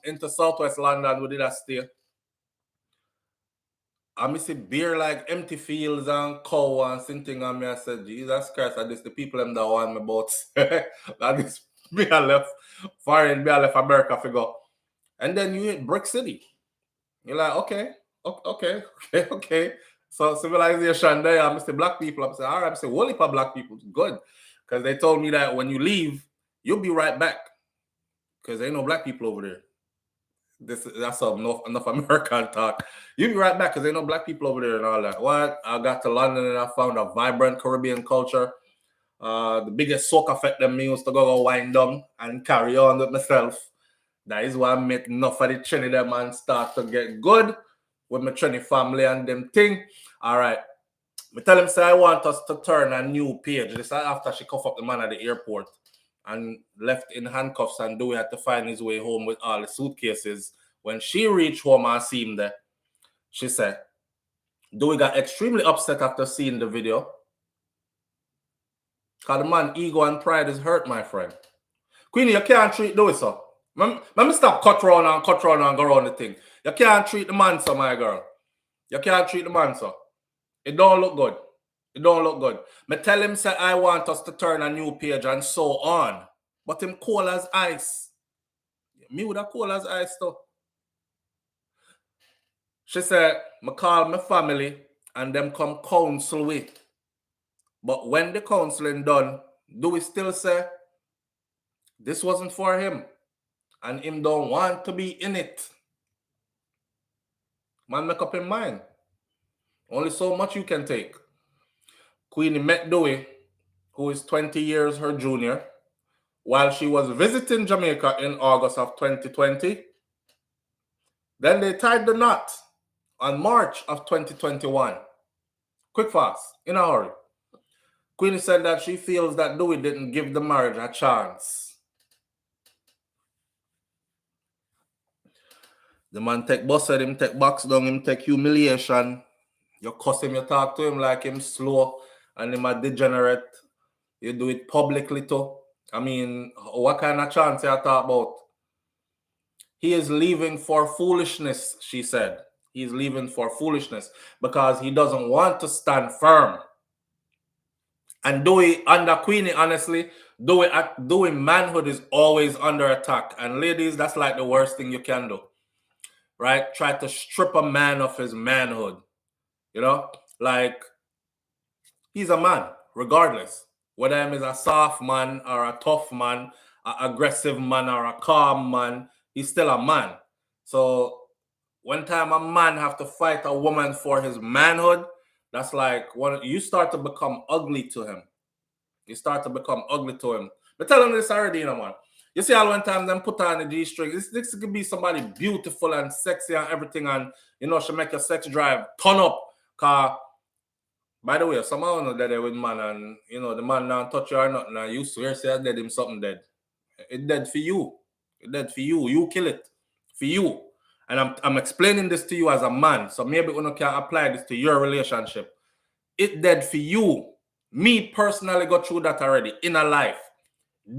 into Southwest London. We did a stay. I see beer like empty fields and cow and something, and me I said, Jesus Christ, I just the people them that want me about. That is me I left foreign, me I left America for go. And then you hit Brick City. You're like, okay. So civilization there, I see black people. I'm saying, all right, I say, whole heap of black people, good. Because they told me that when you leave, you'll be right back. Because there ain't no black people over there. That's enough American talk. You'll be right back because there ain't no black people over there and all that. What? I got to London and I found a vibrant Caribbean culture. The biggest soak effect them me used to go wind down and carry on with myself. That is why I met enough of the Trini them and start to get good with my Trini family and them thing. All right. I tell him, say, I want us to turn a new page. This is after she cuffed up the man at the airport and left in handcuffs, and Dewey had to find his way home with all the suitcases. When she reached home and see him there, she said, Dewey got extremely upset after seeing the video. Because the man ego and pride is hurt, my friend. Queenie, you can't treat Dewey so. Let me stop cut round and go around the thing. You can't treat the man so, my girl. You can't treat the man so. It don't look good. It don't look good. Me tell him, say, I want us to turn a new page and so on. But him cold as ice. Me would have cold as ice too. She said, I call my family and them come counsel with. But when the counseling done, do we still say, this wasn't for him? And him don't want to be in it. Man, make up his mind. Only so much you can take. Queenie met Dewey, who is 20 years her junior, while she was visiting Jamaica in August of 2020. Then they tied the knot on March of 2021. Quick fast, in a hurry. Queenie said that she feels that Dewey didn't give the marriage a chance. The man take busted, him take box down, him take humiliation. You cuss him, you talk to him like him slow and him a degenerate. You do it publicly too. I mean, what kind of chance you talk about? He is leaving for foolishness, she said. He's leaving for foolishness because he doesn't want to stand firm. And Dewey, under Queenie, honestly, Dewey manhood is always under attack. And ladies, that's like the worst thing you can do. Right? Try to strip a man of his manhood. You know? Like, he's a man, regardless. Whether him is a soft man or a tough man, an aggressive man or a calm man, he's still a man. So one time a man have to fight a woman for his manhood, that's like you start to become ugly to him. You start to become ugly to him. But tell him this already, you know, man. You see how one time them put on the G-string. This could be somebody beautiful and sexy and everything, and you know, she make your sex drive turn up. Cause by the way, somehow know that they with man, and you know the man now touch you or nothing, and you swear say I dead him something dead. It dead for you. It dead for you. You kill it. For you. And I'm explaining this to you as a man. So maybe you can apply this to your relationship. It dead for you. Me personally got through that already in a life.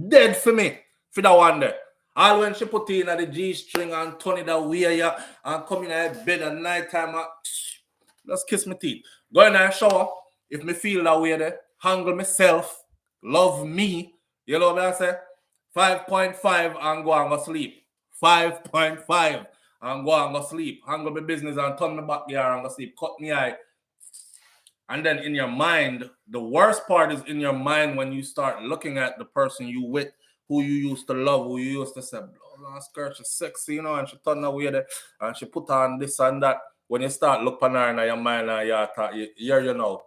Dead for me. For that one there. All when she put in the G-string and turn it away yeah, and come in at bed at night time, just kiss my teeth. Go in there, shower. If me feel that way there, handle myself, love me. You know what I say? 5.5 and go and go sleep. 5.5 and go and go sleep. Handle my business and turn my back here and go sleep. Cut me eye. And then in your mind, the worst part is in your mind when you start looking at the person you with, who you used to love, who you used to say, oh, skirt, she's sexy, you know, and she turned away there, and she put on this and that. When you start looking at her in your mind, you know,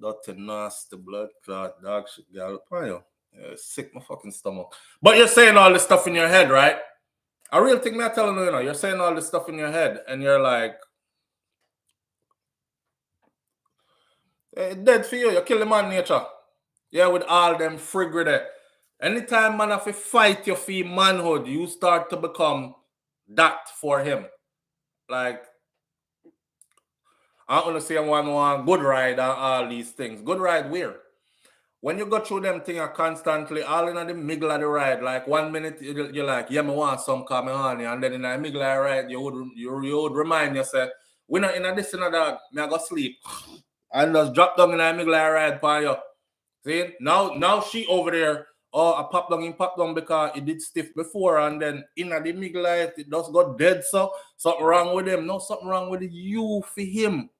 dirty, nasty, blood clot, dog shit, girl. Sick my fucking stomach. But you're saying all this stuff in your head, right? A real thing I'm telling you, you know, you're saying all this stuff in your head, and you're like, Dead for you. You kill the man nature. Yeah, with all them frigga there. Anytime man have to fight you for manhood, you start to become that for him. Like, I want to say one good ride and all these things. Good ride where? When you go through them things constantly, all in the middle of the ride, like 1 minute you're like, yeah, me want some coming on, and then in the middle of the ride, you would remind yourself, we're not in a this and a that, me I go sleep. And just drop down in the middle of the ride for you. See? Now she over there, oh, I pop down because it did stiff before, and then in the middle of it, it just got dead, so something wrong with him. No, something wrong with you for him.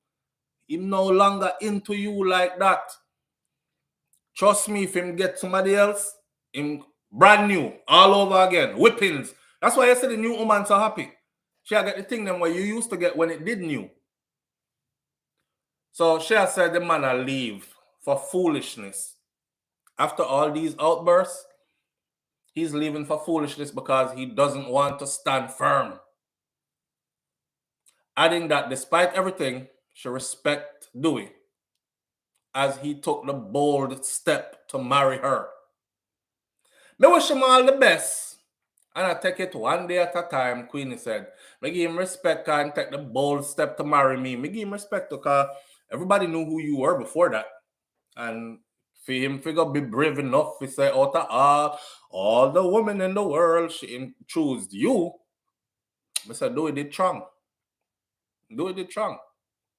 Him no longer into you like that. Trust me, if him get somebody else, him brand new, all over again, whippings. That's why I said the new woman so happy. She get the thing them where you used to get when it did new. So she has said the man will leave for foolishness. After all these outbursts, he's leaving for foolishness because he doesn't want to stand firm. Adding that despite everything, she respects Dewey as he took the bold step to marry her. Me wish him all the best, and I take it one day at a time, Queenie said. Me give him respect and take the bold step to marry me. Me give him respect because everybody knew who you were before that. And for him to be brave enough to say, out of all the women in the world, she choose you. I said, do it wrong. Do it wrong.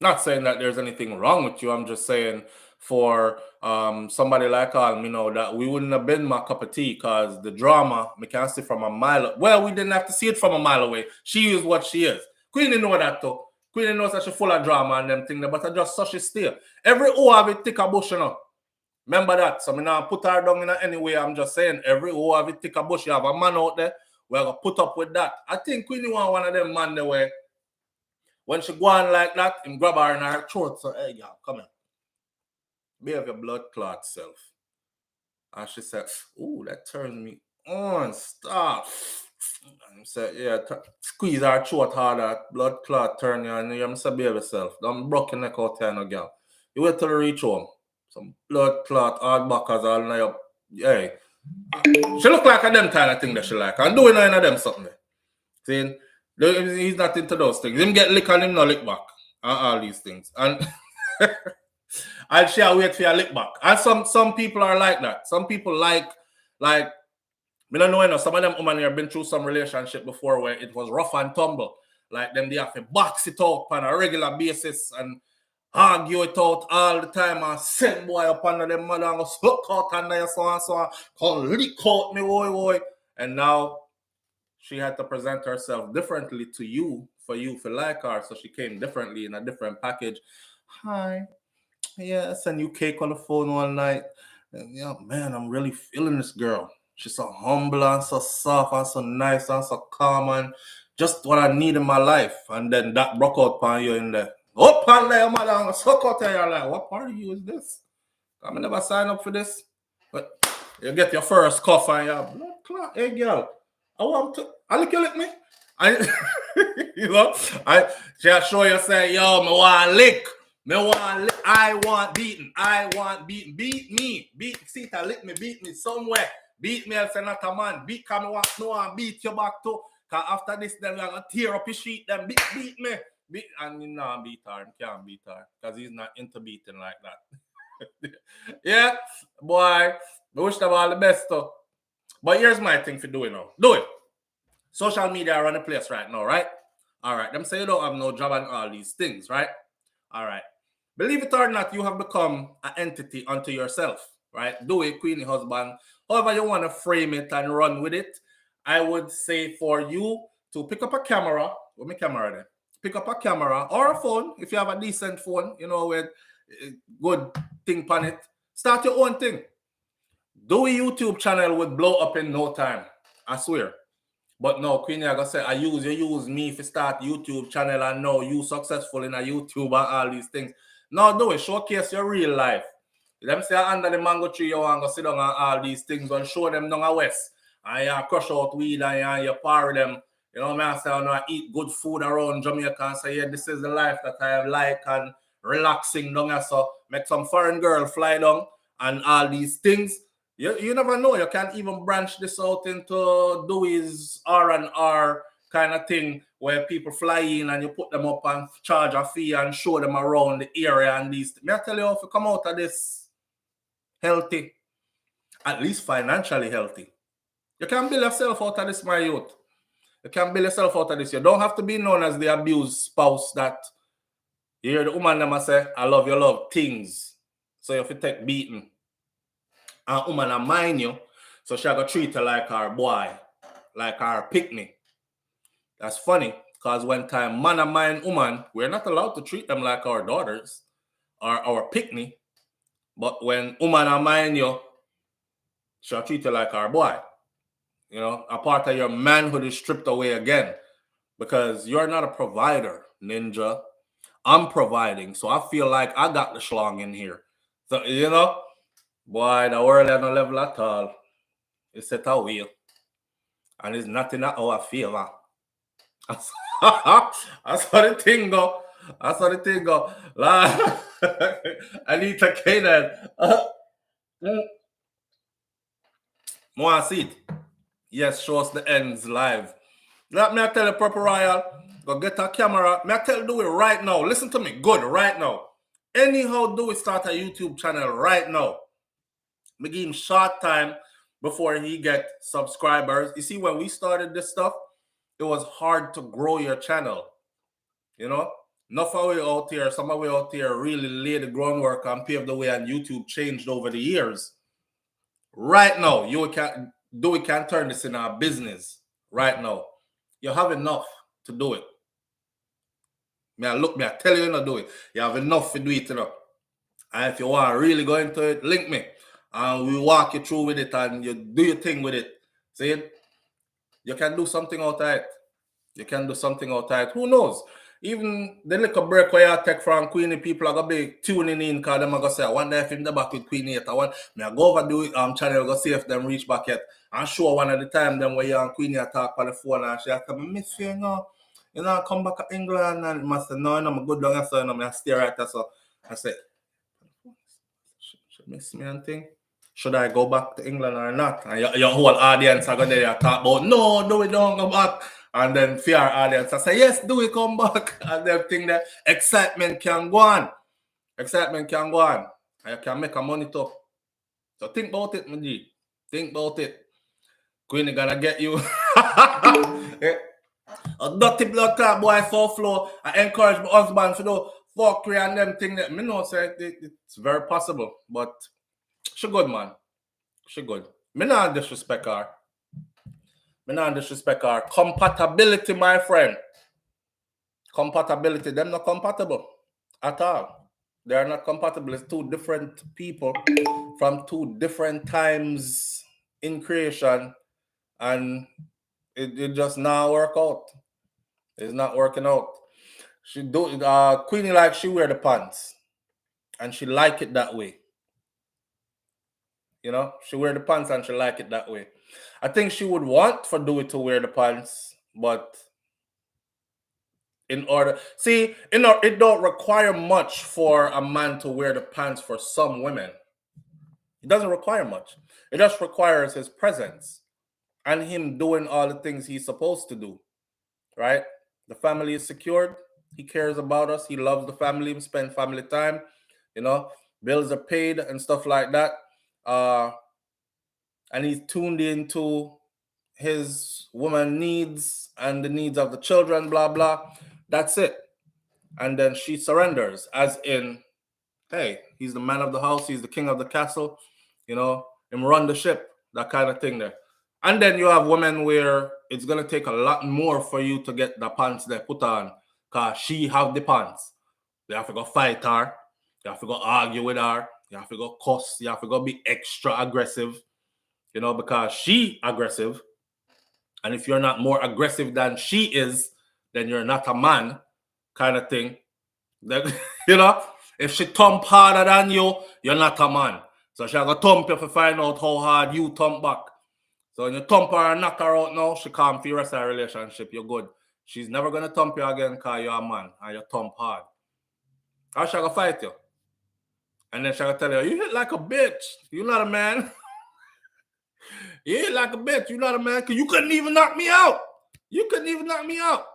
Not saying that there's anything wrong with you. I'm just saying for somebody like me, that we wouldn't have been my cup of tea because the drama, we can't see from a mile. Well, we didn't have to see it from a mile away. She is what she is. Queenie know that too. Queenie knows that she's full of drama and them things, but I just saw she still. Every who have it thick a bush, Remember that. So I'm not put her down in any way. I'm just saying every who have it thick a bush. You have a man out there. We're going to put up with that. I think Queenie want one of them man the way. When she go on like that, him grab her in her throat. So, hey, y'all, come here. Be of your blood clot self. And she said, ooh, that turns me on. Stop. And said, yeah, squeeze her throat harder. Blood clot turn you. And you say, be of yourself. Don't broke your neck out there, no girl. You wait till you reach home. Some blood clot, hard backers, all night. Hey. She look like a them kind of thing that she like. And doing none of them something. See? He's not into those things. Him get lick and him no lick back. And all these things. And and she'll wait for your lick back. And some people are like that. Some people like we don't know, some of them women have been through some relationship before where it was rough and tumble. Like them, they have to box it out on a regular basis and argue it out all the time and send boy up under them mother and go suck out under you so and so. Come lick out me, boy. And now she had to present herself differently to you for like her. So she came differently in a different package. Hi. Yeah, I send you cake on the phone one night. And yeah, man, I'm really feeling this girl. She's so humble and so soft and so nice and so calm and just what I need in my life. And then that broke out upon you in there. Up on there, mother, suck out there. You're like, what part of you is this? I never sign up for this. But you get your first cough and you're blood clot. Hey, girl, I lick you lick me. She'll show you say, yo, me want lick. I want beaten. Beat me. See, lick me, beat me somewhere. Beat me, I'll say not a man. Beat, come and no one beat you back too. Because after this, then you're going to tear up your sheet. Then beat me. And you know, beat her. You can't beat her. Because he's not into beating like that. Yeah, boy. I wish them all the best though. But here's my thing for doing now. Do it. Social media are on the place right now, right? All right. Them say you don't have no job and all these things, right? All right. Believe it or not, you have become an entity unto yourself, right? Do it, Queenie husband. However you want to frame it and run with it, I would say for you to pick up a camera. Where's my camera there? Pick up a camera or a phone, if you have a decent phone, with a good thing on it. Start your own thing. Do a YouTube channel would blow up in no time. I swear. But no, Queenie, I gotta say, you use me to start YouTube channel and know you successful in a YouTube and all these things. No, do it. Showcase your real life. Them say under the mango tree, you want to sit down and all these things and show them down the west. And you crush out weed and you parry them. You know what I say? I eat good food around Jamaica and say, yeah, this is the life that I have like and relaxing down here. So make some foreign girl fly down and all these things. You never know. You can't even branch this out into Dewey's R&R kind of thing where people fly in and you put them up and charge a fee and show them around the area and these. May I tell you, if you come out of this healthy, at least financially healthy, you can build yourself out of this, my youth. You can build yourself out of this. You don't have to be known as the abused spouse that you hear the woman them say, I love your love things. So you have to take beating. And woman a mind you, so she go treat her like her boy, like her picnic. That's funny, because when time man and mind woman, we're not allowed to treat them like our daughters or our picnic. But when woman and mind you, she'll treat you like our boy. You know, a part of your manhood is stripped away again because you're not a provider, ninja. I'm providing, so I feel like I got the schlong in here. So, you know, boy, the world at no level at all. It's set a wheel. And it's nothing at our favor. That's how the thing go. That's how the thing go. Anita Kanan. Want to see it? Yes, show us the ends live. Let me tell you, Purple Royal, go get a camera. Me I tell you, do it right now. Listen to me, good, right now. Anyhow, do it, start a YouTube channel right now. Me give him short time before he get subscribers. You see, when we started this stuff, it was hard to grow your channel. You know, enough of we out here, some of we out here really laid the groundwork and paved the way, and YouTube changed over the years. Right now, you can do it, can turn this in our business. Right now, you have enough to do it. Me I tell you, not do it. You have enough to do it, you know. And if you want to really go into it, link me, and we walk you through with it, and you do your thing with it. See, you can do something out of it. You can do something out of it. Who knows? Even the little break where you take from Queenie, people are gonna be tuning in because they're gonna say, I wonder if him the back with Queenie yet. I want me I go over do it channel, go see if them reach back yet. And show one at the time them where you and Queenie talk on the phone and she come, miss you, you know, come back to England, and must say, no, I'm good long so I stare at her. So I say, should miss me and think? Should I go back to England or not? And your whole audience are going to talk about, no, do it, don't go back. And then fear audience, I say, yes, do it, come back. And then think that excitement can go on. Excitement can go on. And you can make a money too. So think about it, my G. Think about it. Queenie gonna get you. A dirty blood clot boy, SouFLo. I encourage my husband to do fuckery and them thing that me know say it's very possible. But she good, man. She good. Me not disrespect her. Me not disrespect her. Compatibility, my friend. Compatibility. Them not compatible at all. They are not compatible. It's two different people from two different times in creation, and it just not work out. It's not working out. She do Queenie like she wear the pants, and she like it that way. You know, she wear the pants and she like it that way. I think she would want for Dewey to wear the pants, but in order, see, it don't require much for a man to wear the pants for some women. It doesn't require much. It just requires his presence and him doing all the things he's supposed to do, right? The family is secured. He cares about us. He loves the family. We spend family time. You know, bills are paid and stuff like that. And he's tuned into his woman needs and the needs of the children, blah, blah. That's it. And then she surrenders, as in, hey, he's the man of the house. He's the king of the castle. You know, him run the ship, that kind of thing there. And then you have women where it's going to take a lot more for you to get the pants they put on because she have the pants. You have to go fight her. You have to go argue with her. You have to go cuss. You have to go be extra aggressive, you know, because she aggressive. And if you're not more aggressive than she is, then you're not a man, kind of thing. Then, you know, if she thump harder than you, you're not a man. So she'll go thump you to find out how hard you thump back. So when you thump her and knock her out now, she can't feel the rest of the relationship. You're good. She's never going to thump you again because you're a man and you thump hard. How she'll go fight you? And then she'll tell you, you hit like a bitch. You're not a man. You hit like a bitch. You're not a man because you couldn't even knock me out. You couldn't even knock me out.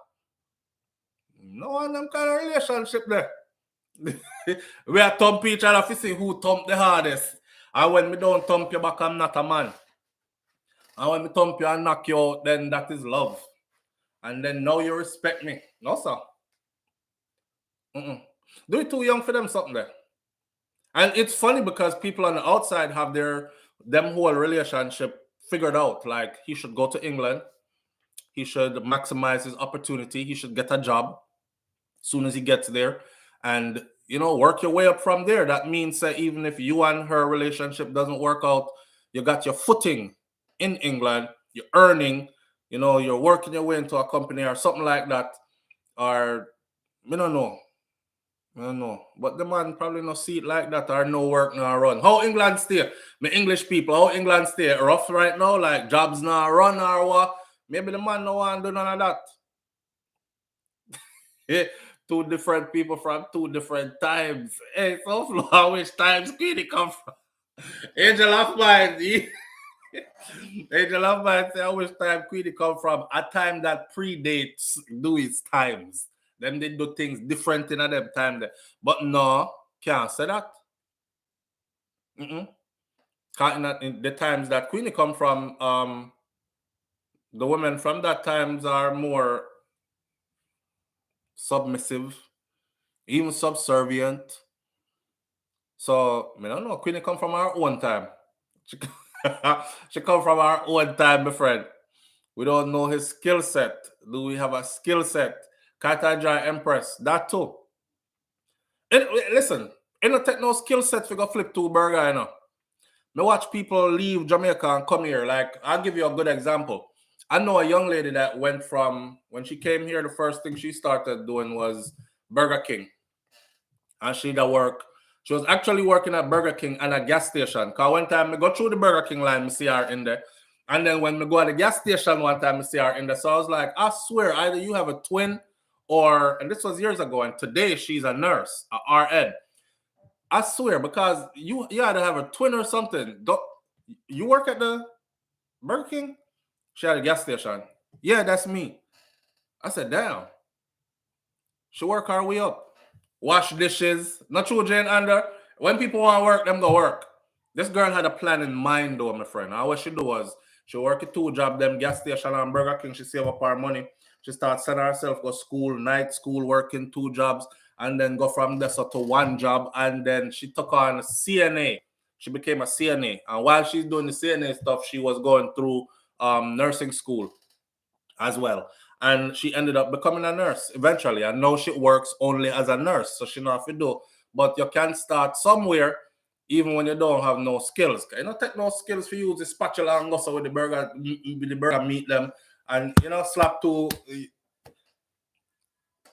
No one them kind of relationship there. We are thump each other to see who thump the hardest. And when me don't thump you back, I'm not a man. And when me thump you and knock you out, then that is love. And then now you respect me. No, sir. Do it too young for them something there. And it's funny because people on the outside have them whole relationship figured out. Like, he should go to England. He should maximize his opportunity. He should get a job as soon as he gets there. And, work your way up from there. That means that even if you and her relationship doesn't work out, you got your footing in England. You're earning. You're working your way into a company or something like that. Or, I don't know. But the man probably no see it like that or no work no run. How England stay? My English people, how England stay? Rough right now, like jobs now run or what? Maybe the man no want to do none of that. Yeah, two different people from two different times. Hey, SouFLo, which times Queenie come from? Angel of mine, Angel of mine say, I wish time Queenie come from? A time that predates Dewey's times. Them they do things different in them time there. But no, can't say that. In the times that Queenie come from, the women from that times are more submissive, even subservient. So, I don't know, Queenie come from our own time. She come from our own time, my friend. We don't know his skill set. Do we have a skill set? Can't I dry Empress? That too. Listen, it don't take no skill set to go flip two burger, Me watch people leave Jamaica and come here. Like, I'll give you a good example. I know a young lady that went from, when she came here, the first thing she started doing was Burger King. And she did work. She was actually working at Burger King and a gas station. Because one time I go through the Burger King line, I see her in there. And then when we go at the gas station one time, I see her in there. So I was like, I swear, either you have a twin or, and this was years ago, and today she's a nurse, a RN. I swear, because you either have a twin or something. You work at the Burger King? She had a gas station. Yeah, that's me. I said, damn. She work her way up. Wash dishes. Not true, Jane Under. When people want to work, them go work. This girl had a plan in mind, though, my friend. And what she do was, she work at two jobs, them gas station and Burger King. She save up her money. She start sending herself go school, night school, working two jobs, and then go from there to one job. And then she took on CNA. She became a CNA. And while she's doing the CNA stuff, she was going through nursing school as well. And she ended up becoming a nurse eventually. And now she works only as a nurse. So she know how to do. But you can start somewhere even when you don't have no skills. You don't take no skills for use the spatula and go so with the burger meat them and slap to.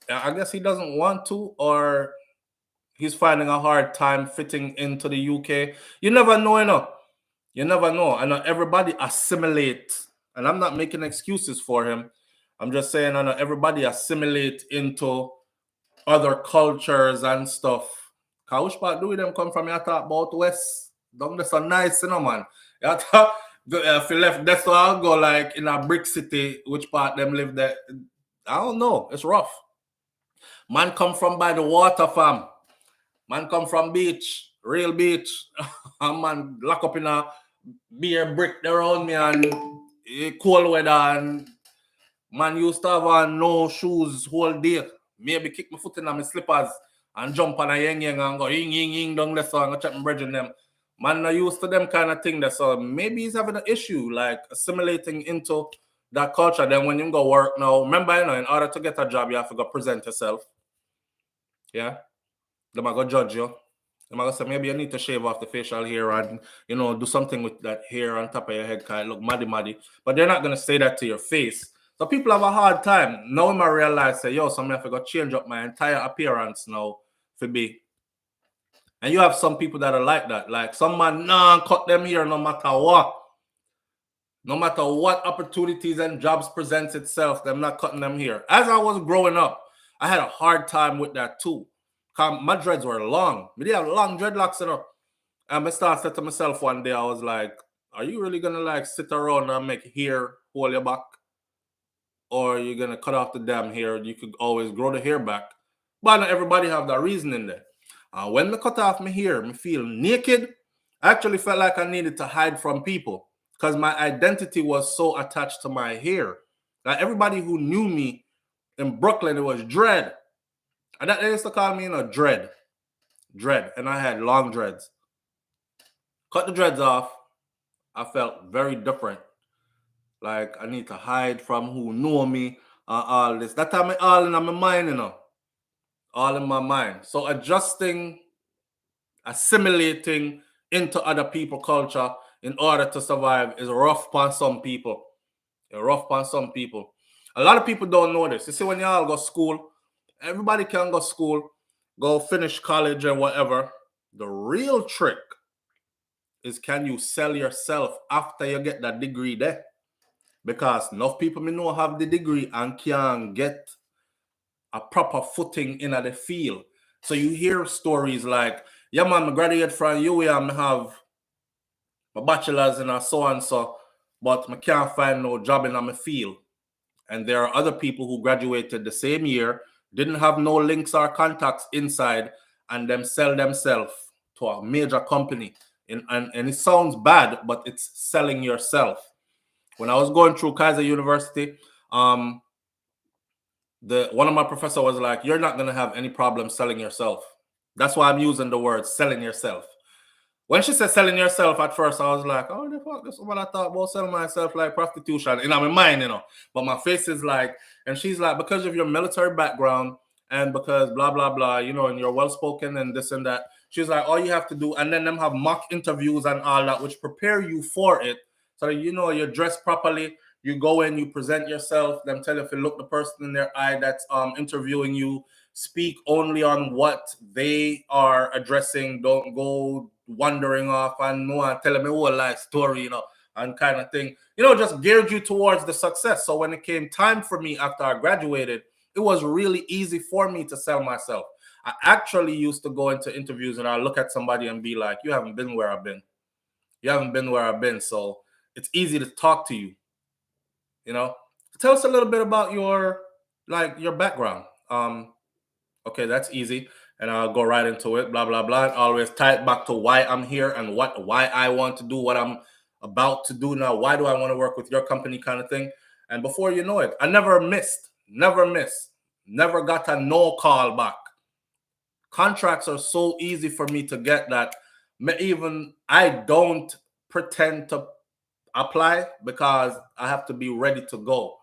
I guess he doesn't want to, or he's finding a hard time fitting into the UK. You never know, You never know. And everybody assimilate. And I'm not making excuses for him. I'm just saying, everybody assimilate into other cultures and stuff. Which part do we them come from? You talk about West. Don't that's so nice, man. You talk, if you left, that's why I'll go like in a brick city. Which part them live there? I don't know. It's rough. Man come from by the water, fam. Man come from beach, real beach. Man lock up in a beer brick around me and cold weather and man used to have on no shoes whole day. Maybe kick my foot in my slippers and jump on a yang and go ying down the song and check my bridge in them. Man not used to them kind of thing there. So maybe he's having an issue like assimilating into that culture. Then when you go work now, remember, in order to get a job, you have to go present yourself. Yeah. They might go judge you. They might go say, maybe you need to shave off the facial hair and, do something with that hair on top of your head kind of look maddy. But they're not going to say that to your face. So people have a hard time. Now I realize, say, so I have to go change up my entire appearance now for be. And you have some people that are like that. Like some man, cut them here no matter what. No matter what opportunities and jobs presents itself, them not cutting them here. As I was growing up, I had a hard time with that too. My dreads were long. Me did have long dreadlocks, you know. And I started saying to myself one day, I was like, are you really gonna like sit around and make hair hold your back? Or you're gonna cut off the damn hair? You could always grow the hair back. But not everybody have that reasoning there. When I cut off my hair, me feel naked. I actually felt like I needed to hide from people because my identity was so attached to my hair. Like everybody who knew me in Brooklyn, it was dread. And that they used to call me, dread. And I had long dreads. Cut the dreads off. I felt very different. Like I need to hide from who know me and all this. That time all in my mind, all in my mind. So adjusting, assimilating into other people's culture in order to survive is rough on some people. Rough on some people. A lot of people don't know this. You see, when y'all go to school, everybody can go to school, go finish college and whatever. The real trick is, can you sell yourself after you get that degree there? Because enough people may know have the degree and can get a proper footing in the field. So you hear stories like, yeah man, I graduated from UWI and I have my bachelor's and so and so, but I can't find no job in my field. And there are other people who graduated the same year, didn't have no links or contacts inside, and them sell themselves to a major company. And it sounds bad, but it's selling yourself. When I was going through Kaiser University, one of my professors was like, you're not going to have any problem selling yourself. That's why I'm using the word selling yourself. When she said selling yourself, at first I was like, oh, the fuck, this is what I thought about selling myself like prostitution. In my mind, But my face is like, and she's like, because of your military background and because blah, blah, blah, and you're well-spoken and this and that. She's like, all you have to do, and then them have mock interviews and all that, which prepare you for it. So that you're dressed properly. You go in, you present yourself, them tell you if you look the person in their eye that's interviewing you, speak only on what they are addressing. Don't go wandering off and tell them a whole life story, and kind of thing. Just geared you towards the success. So when it came time for me after I graduated, it was really easy for me to sell myself. I actually used to go into interviews and I look at somebody and be like, you haven't been where I've been. You haven't been where I've been. So it's easy to talk to you. Tell us a little bit about your background. Okay, that's easy. And I'll go right into it, blah, blah, blah. Always tie it back to why I'm here and why I want to do what I'm about to do now. Why do I want to work with your company kind of thing? And before you know it, I never missed. Never got a no call back. Contracts are so easy for me to get that I don't pretend to apply because I have to be ready to go.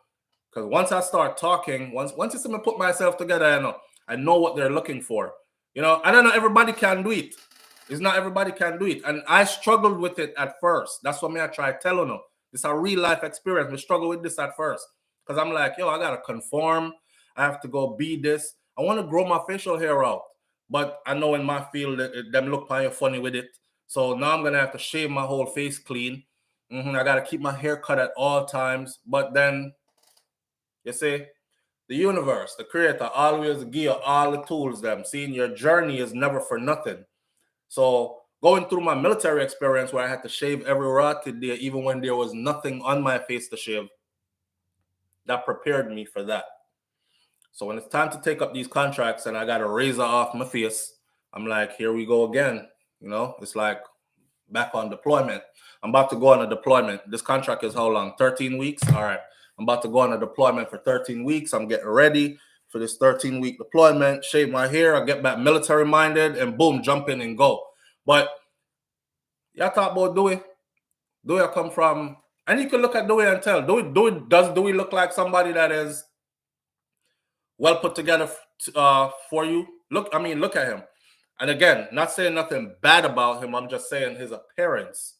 Because once I start talking, once you see me put myself together, I know what they're looking for. I don't know, everybody can do it. It's not everybody can do it. And I struggled with it at first. That's what I try telling them. It's a real life experience. We struggle with this at first. Because I'm like, I got to conform. I have to go be this. I want to grow my facial hair out. But I know in my field, them look kind of funny with it. So now I'm going to have to shave my whole face clean. I got to keep my hair cut at all times. But then, you see, the universe, the creator, always give you all the tools. Seeing your journey is never for nothing. So going through my military experience where I had to shave every rotted day, even when there was nothing on my face to shave, that prepared me for that. So when it's time to take up these contracts and I got a razor off my face, I'm like, here we go again. It's like back on deployment. I'm about to go on a deployment. This contract is how long? 13 weeks? All right. I'm about to go on a deployment for 13 weeks. I'm getting ready for this 13-week deployment, shave my hair, I get back military-minded, and boom, jump in and go. But y'all talk about Dewey. Dewey come from, and you can look at Dewey and tell. Does Dewey look like somebody that is well put together for you? Look at him. And again, not saying nothing bad about him. I'm just saying his appearance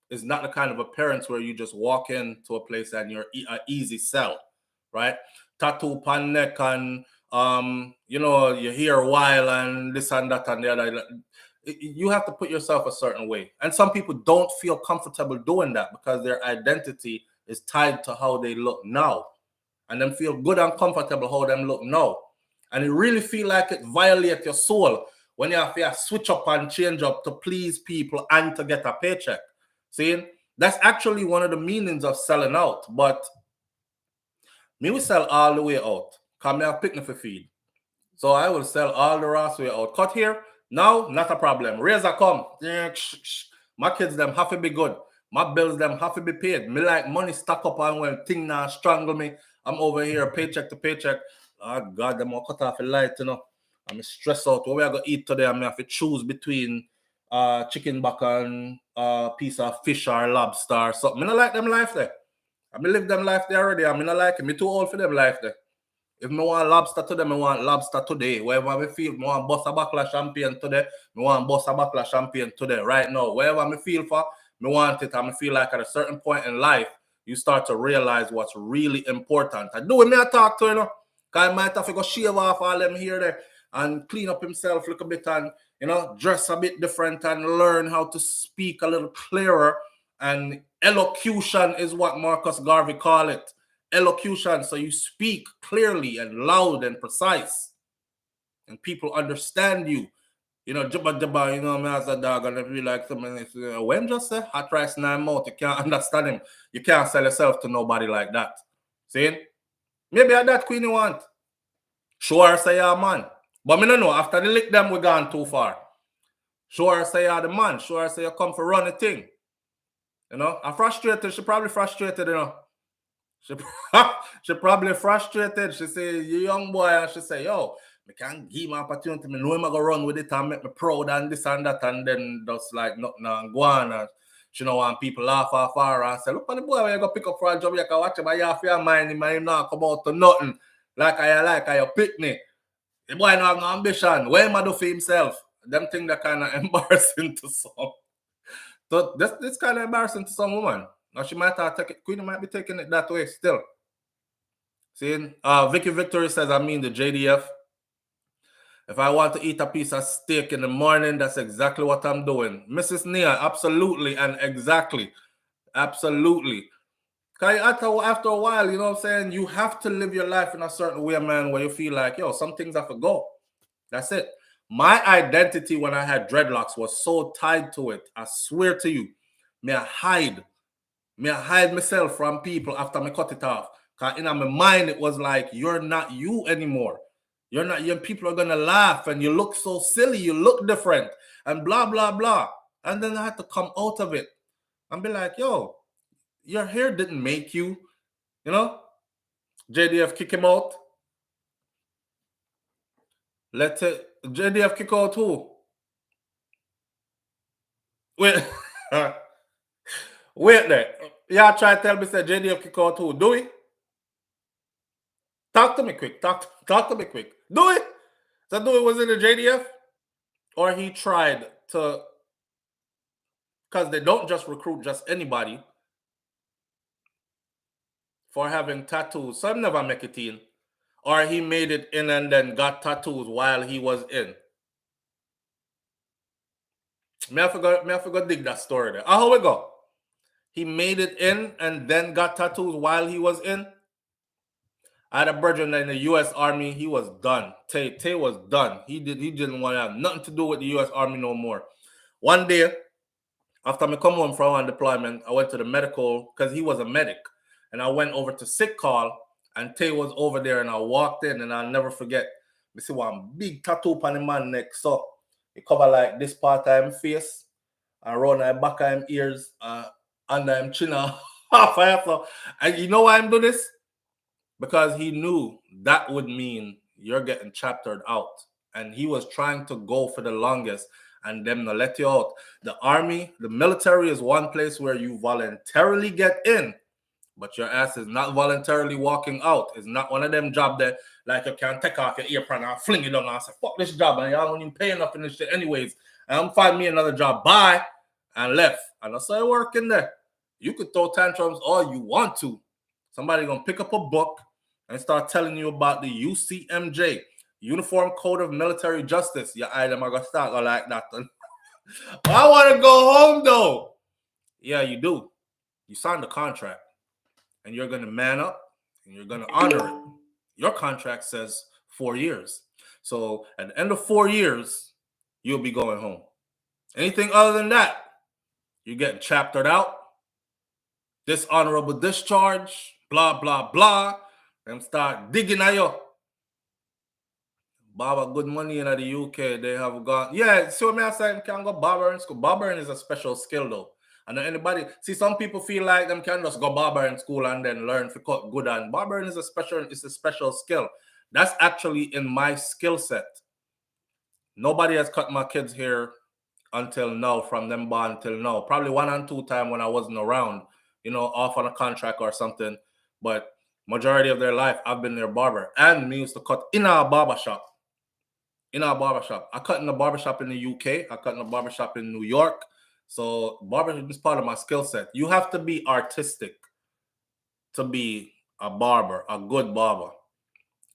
is not the kind of appearance where you just walk into a place and you're an easy sell, right? Tattoo pan neck and your hair while and this and that and the other. You have to put yourself a certain way. And some people don't feel comfortable doing that because their identity is tied to how they look now. And them feel good and comfortable how them look now. And it really feel like it violates your soul when you have to switch up and change up to please people and to get a paycheck. See, that's actually one of the meanings of selling out. But me will sell all the way out. Come here, picnic for feed. So I will sell all the rest way out. Cut here, now, not a problem. Razor come. My kids, them have to be good. My bills, them have to be paid. Me like money stack up and when thing now strangle me. I'm over here paycheck to paycheck. Oh God, them will cut off the light, you know. I'm stressed out. What we are going to eat today? I'm going to have to choose between chicken back and piece of fish or lobster or something. I don't like them life there. I live them life there already. I not like it. Me too old for them life there. If me want lobster today, me want lobster today. Wherever me feel, me want bust a bottle of champagne today, me want bust a bottle of champagne today, right now. Wherever me feel for, me want it. And me feel like at a certain point in life, you start to realize what's really important. I do with me I talk to, you know, because I might have to go shave off all them here there and clean up himself a little bit and, you know, dress a bit different and learn how to speak a little clearer. And elocution is what Marcus Garvey call it. Elocution, so you speak clearly and loud and precise, and people understand you. You know, jabba jabba, you know, me as a dog, and if you like something, when just say hot rice 9 mouth, you can't understand him. You can't sell yourself to nobody like that. See? Maybe at that Queenie want. Sure, say yeah, man. But me no know, after the lick them, we gone too far. Sure, say yeah, the man. Sure, say you come for run a thing. You know, I'm frustrated. She probably frustrated, you know. She probably frustrated. She say, you young boy, and she say, yo, I can't give me opportunity. I know I'm going to run with it and make me proud and this and that, and then just like nothing and go on. And she know want people laugh off her and say, look at the boy when you go pick up for a job, you can watch him, but you have your mind, he might not come out to nothing. Like I picnic. The boy don't have no ambition. What am I do for himself? Them things that kind of embarrassing to some. So this kind of embarrassing to some woman. Now she might have taken, Queenie might be taking it that way still. See, Vicky Victory says, I mean the JDF. If I want to eat a piece of steak in the morning, that's exactly what I'm doing. Mrs. Nia, absolutely and exactly. Absolutely. Because after a while, you know what I'm saying, you have to live your life in a certain way, man, where you feel like, yo, some things have to go. That's it. My identity when I had dreadlocks was so tied to it. I swear to you. May I hide myself from people after I cut it off. Because in my mind, it was like, you're not you anymore. You're not, your people are going to laugh and you look so silly. You look different and blah, blah, blah. And then I had to come out of it and be like, yo, your hair didn't make you, you know? JDF kick him out. Let it, JDF kick out who? Wait. Wait there. Y'all try to tell me say JDF kick out who? Dewey? Talk to me quick. Talk to me quick. Dewey? So Dewey was in the JDF? Or he tried to, because they don't just recruit just anybody for having tattoos. Some never make it in. Or he made it in and then got tattoos while he was in. I forgot dig that story there. How we go? He made it in and then got tattoos while he was in. I had a brother in the U.S. Army. He was done. Tay was done. He didn't want to have nothing to do with the U.S. Army no more. One day, after I come home from one deployment, I went to the medical because he was a medic. And I went over to sick call and Tay was over there and I walked in and I'll never forget. I see one big tattoo on the man neck. So it cover like this part of him face, around the back of him ears, under him chin, half. And you know why I'm doing this? Because he knew that would mean you're getting chaptered out. And he was trying to go for the longest and them to let you out. The army, the military is one place where you voluntarily get in, but your ass is not voluntarily walking out. It's not one of them jobs that like you can take off your apron and fling it on and say, fuck this job, and y'all don't even pay enough in this shit anyways. And I'm find me another job. Bye. And left. And I started working there. You could throw tantrums all you want to. Somebody gonna pick up a book and start telling you about the UCMJ, Uniform Code of Military Justice. Your item are gonna start like that. I want to go home though. Yeah, you do. You signed the contract, and you're gonna man up, and you're gonna honor it. Your contract says 4 years. So at the end of 4 years, you'll be going home. Anything other than that, you're getting chaptered out, dishonorable discharge, blah, blah, blah. Them start digging at you. Barber, good money in the UK. They have gone. Yeah, so me I say you can go barber in school. Barbering is a special skill though. And anybody see some people feel like them can just go barber in school and then learn to cut good. And barbering is a special skill. That's actually in my skill set. Nobody has cut my kids' hair until now, from them born till now. Probably 1 and 2 times when I wasn't around, off on a contract or something. But majority of their life, I've been their barber. And me used to cut in our barber shop. I cut in the barbershop in the UK. I cut in the barbershop in New York. So barbershop is part of my skill set. You have to be artistic to be a barber, a good barber.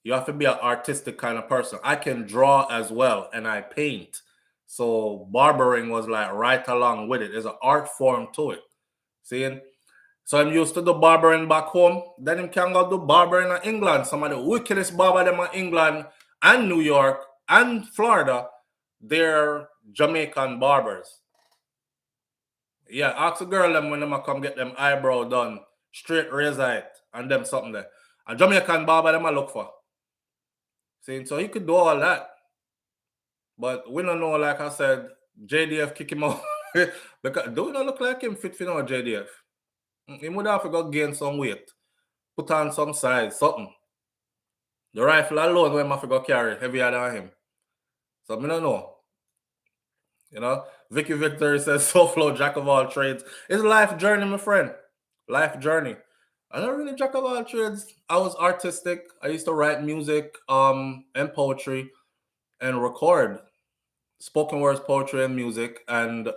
You have to be an artistic kind of person. I can draw as well, and I paint. So barbering was like right along with it. There's an art form to it. See? So I'm used to the barbering back home. Then I can go do barbering in England. Some of the wickedest barber them in England and New York and Florida, they're Jamaican barbers. Yeah, ask a girl them when they come get them eyebrow done, straight razor it, and them something there. A Jamaican barber them I look for. See, so he could do all that. But we don't know, like I said, JDF kick him out. Because do we not look like him fit for now, JDF? He would have to go gain some weight, put on some size, something. The rifle alone, when I go carry heavier than him. So I don't know. Vicky Victory says, SouFLo, jack of all trades. It's a life journey, my friend. Life journey. I'm not really jack of all trades. I was artistic. I used to write music and poetry and record spoken words, poetry, and music, and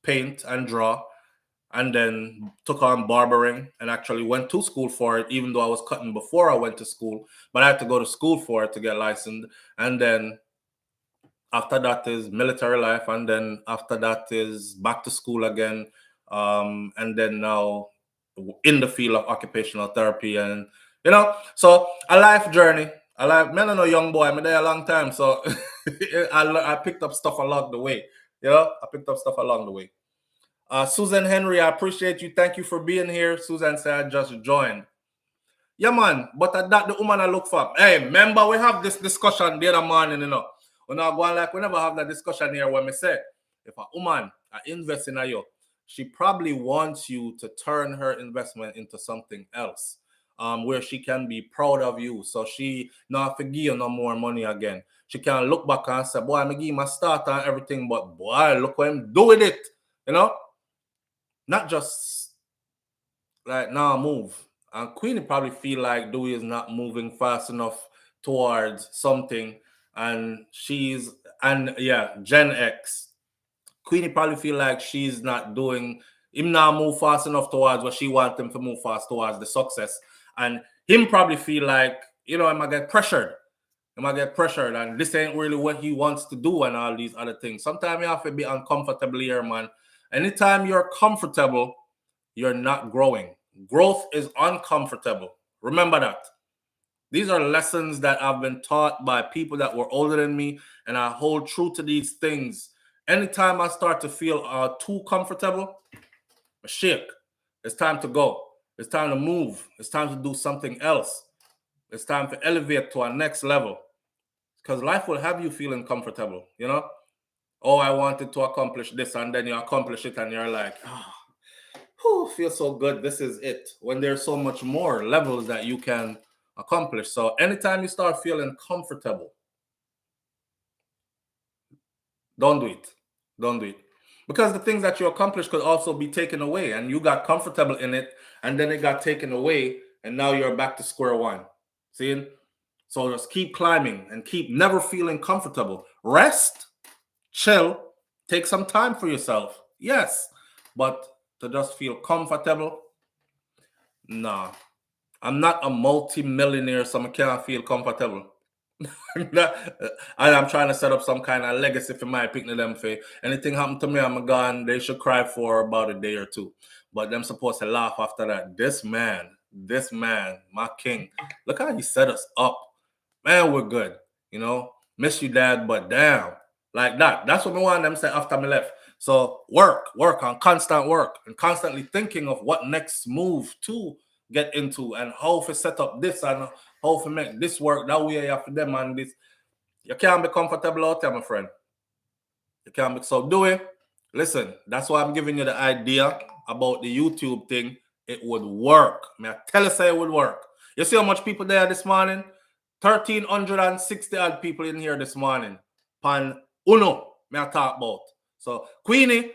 paint and draw. And then took on barbering and actually went to school for it, even though I was cutting before I went to school. But I had to go to school for it to get licensed. And then after that is military life. And then after that is back to school again. And then now in the field of occupational therapy. And, so a life journey. I'm not a young boy. I'm there a long time. So I picked up stuff along the way. Susan Henry, I appreciate you. Thank you for being here. Susan said I just joined. Yeah, man. But that the woman I look for. Hey, remember we have this discussion the other morning, We're not going like we never have that discussion here when we say if a woman I invest in you, she probably wants you to turn her investment into something else. Where she can be proud of you. So she not forgive you no more money again. She can look back and say, boy, I'm going to give my start and everything, but boy, look what I'm doing it. Not just like now move. And Queenie probably feel like Dewey is not moving fast enough towards something. And Gen X. Queenie probably feel like she's not doing him now move fast enough towards what she wants him to move fast towards the success. And him probably feel like, I might get pressured. And this ain't really what he wants to do and all these other things. Sometimes you have to be uncomfortable here, man. Anytime you're comfortable, you're not growing. Growth is uncomfortable. Remember that. These are lessons that I've been taught by people that were older than me, and I hold true to these things. Anytime I start to feel too comfortable, I shake. It's time to go. It's time to move. It's time to do something else. It's time to elevate to our next level. Because life will have you feeling comfortable, Oh, I wanted to accomplish this, and then you accomplish it, and you're like, feels so good. This is it. When there's so much more levels that you can accomplish. So anytime you start feeling comfortable, don't do it. Because the things that you accomplish could also be taken away, and you got comfortable in it, and then it got taken away, and now you're back to square one. See? So just keep climbing and keep never feeling comfortable. Rest, chill, take some time for yourself. Yes, but to just feel comfortable, nah. I'm not a multi-millionaire, so I can't feel comfortable. I'm trying to set up some kind of legacy for my picnic them for anything happen to me, I'm gone. They should cry for about a day or two. But them supposed to laugh after that. This man, my king, look how he set us up. man, we're good. You know, miss you, Dad, but damn, like that. That's what I want them to say after me left. So work on constant work and constantly thinking of what next move to get into and how to set up this and how to make this work that way after them and this. You can't be comfortable out there, my friend. You can't be so Dewey. Listen, that's why I'm giving you the idea about the YouTube thing. It would work. I tell you, say it would work. You see how much people there this morning? 1,360 odd people in here this morning. Pan Uno, me I talk about. So Queenie,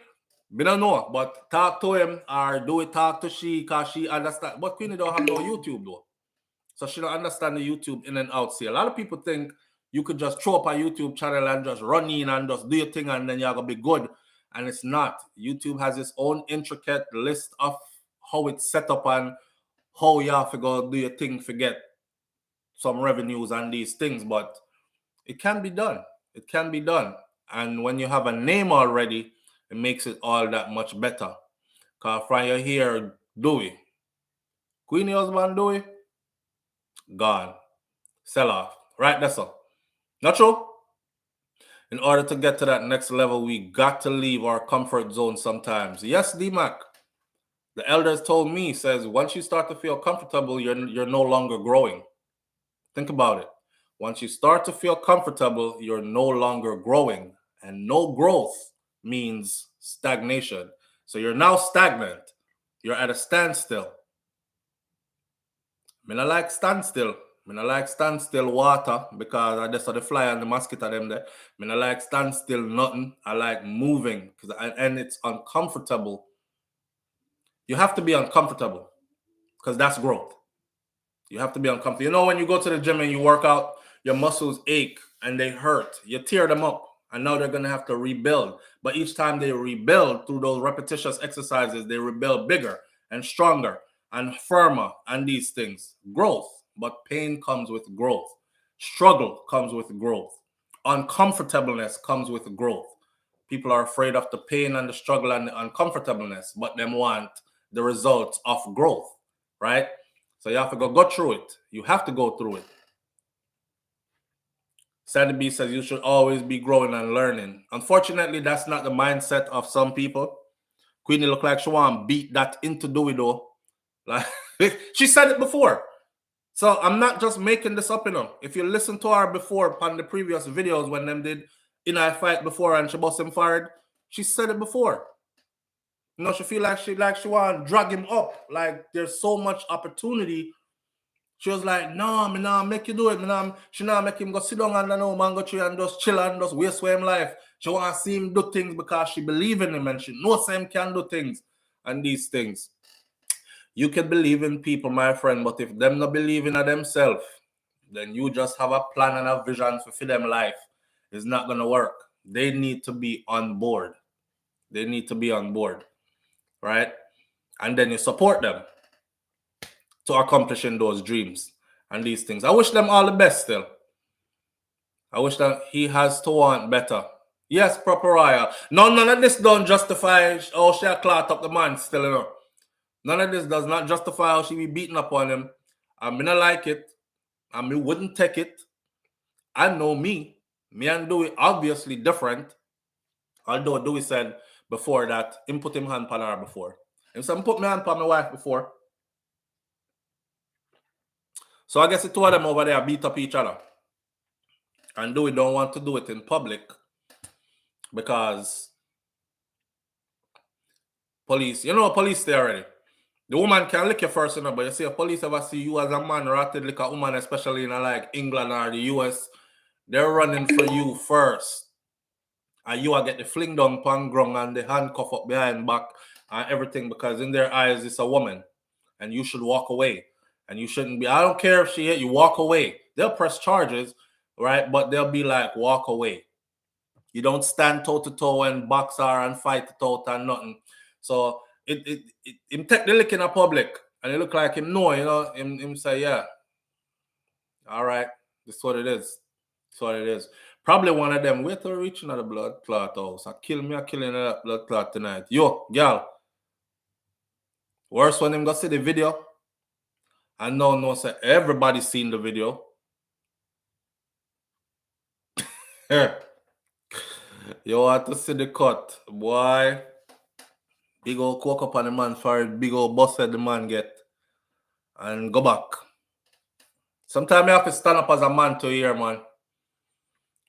we don't know, but talk to him or do it talk to she because she understand. But Queenie don't have no YouTube though. So she don't understand the YouTube in and out. See, a lot of people think you could just throw up a YouTube channel and just run in and just do your thing and then you're going to be good. And it's not. YouTube has its own intricate list of how it's set up and how you have to go do your thing to get some revenues and these things. But it can be done. It can be done. And when you have a name already, it makes it all that much better. Because from you here, Dewey. Queenie husband Dewey, gone. Sell off. Right? That's all. Not true? In order to get to that next level, we got to leave our comfort zone sometimes. Yes, D-Mac. The elders told me, says, once you start to feel comfortable, you're no longer growing. Think about it. Once you start to feel comfortable, you're no longer growing. And no growth means stagnation. So you're now stagnant. You're at a standstill. I mean, I like standstill. I like standstill water because I just saw the fly and the mosquito them there. I like standstill nothing. I like moving and it's uncomfortable. You have to be uncomfortable because that's growth. You have to be uncomfortable. You know, when you go to the gym and you work out, your muscles ache and they hurt. You tear them up and now they're going to have to rebuild. But each time they rebuild through those repetitious exercises, they rebuild bigger and stronger and firmer and these things. Growth. But pain comes with growth. Struggle comes with growth. Uncomfortableness comes with growth. People are afraid of the pain and the struggle and the uncomfortableness, but them want the results of growth, right? So you have to go through it. You have to go through it. Sandy B says you should always be growing and learning. Unfortunately, that's not the mindset of some people. Queenie look like she want to beat that into Dewey though. Like she said it before. So I'm not just making this up, you know. If you listen to her before on the previous videos when them did in a fight before and she bust him forward, she said it before. You know, she feel like she want to drag him up. Like there's so much opportunity. She was like, no, me nah make you do it. She nah make him go sit down and no man go tree and just chill and just waste him life. She want to see him do things because she believe in him and she knows him can do things and these things. You can believe in people, my friend, but if them not believe in themselves, then you just have a plan and a vision for them life. It's not going to work. They need to be on board. They need to be on board, right? And then you support them to accomplishing those dreams and these things. I wish them all the best still. I wish that he has to want better. Yes, proper royal. None of this don't justify how she clot up the man still, you know. None of this does not justify how she be beating up on him. I mean, I like it. I mean, wouldn't take it. I know me. Me and Dewey obviously different. Although Dewey said before that him put him hand on her before. Him said put my hand on my wife before. So I guess the two of them over there beat up each other. And Dewey don't want to do it in public because police, you know, police there already. The woman can lick you first, you know, but you see, if police ever see you as a man ratted lick a woman, especially in like England or the US, they're running for you first. And you will get the fling down pan ground and the handcuff up behind back and everything because in their eyes it's a woman. And you should walk away. And you shouldn't be, I don't care if she hit you, walk away. They'll press charges, right? But they'll be like, walk away. You don't stand toe-to-toe and box her and fight it out and nothing. So him take the lick in a public and it look like him know, you know, him say, yeah. All right, this is what it is. That's what it is. Probably one of them, wait till reaching at the blood clot house. I killing that blood clot tonight. Yo, girl. Worse when him go see the video. I know, say everybody seen the video. You want to see the cut, boy? Big old coke up on the man for it, big old busted the man get. And go back. Sometimes you have to stand up as a man to hear, man.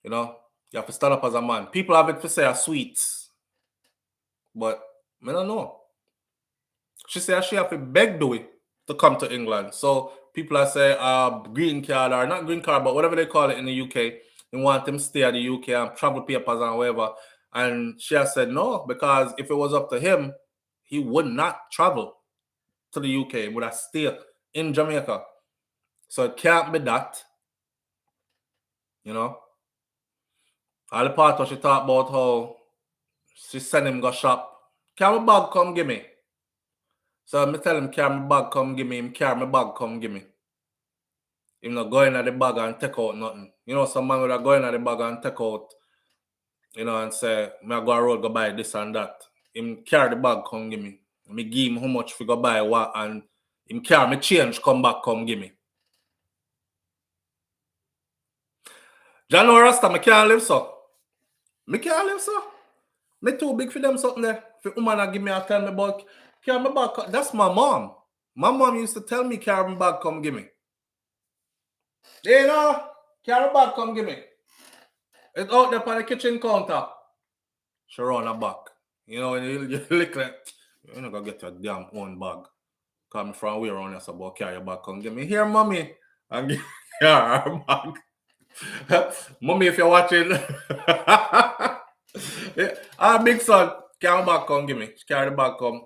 You know? You have to stand up as a man. People have it to say are sweets. But I don't know. She said she have to beg Dewey to come to England. So people are saying green card or not green card, but whatever they call it in the UK. They want him to stay at the UK and travel papers and whatever. And she has said no, because if it was up to him, he would not travel to the UK. He would have stayed in Jamaica. So it can't be that. You know? All the part where she talked about how she sent him go shop. Carry my bag, come give me. So I tell him, carry my bag, come give me. Him carry my bag, come give me. Him not going at the bag and take out nothing. You know, some man would have going at the bag and take out, you know, and say, me go a road, go buy this and that. Him carry the bag, come give me. Me give him how much we go buy what, and him carry me change, come back, come give me. John Rasta, me can't live so. Me can't live so. Me too big for them something there. If a woman give me a tell me about carry my bag, that's my mom. My mom used to tell me carry my bag, come give me. You know, carry my bag, come give me. It's out there on the kitchen counter. She run her back. You know, when you look like, you're not going to get your damn own bag. Come from where around us about carry your bag, come give me. Here, mommy. And give her bag. Mommy, if you're watching. Big son, carry my bag, come give me. She carry the bag, come.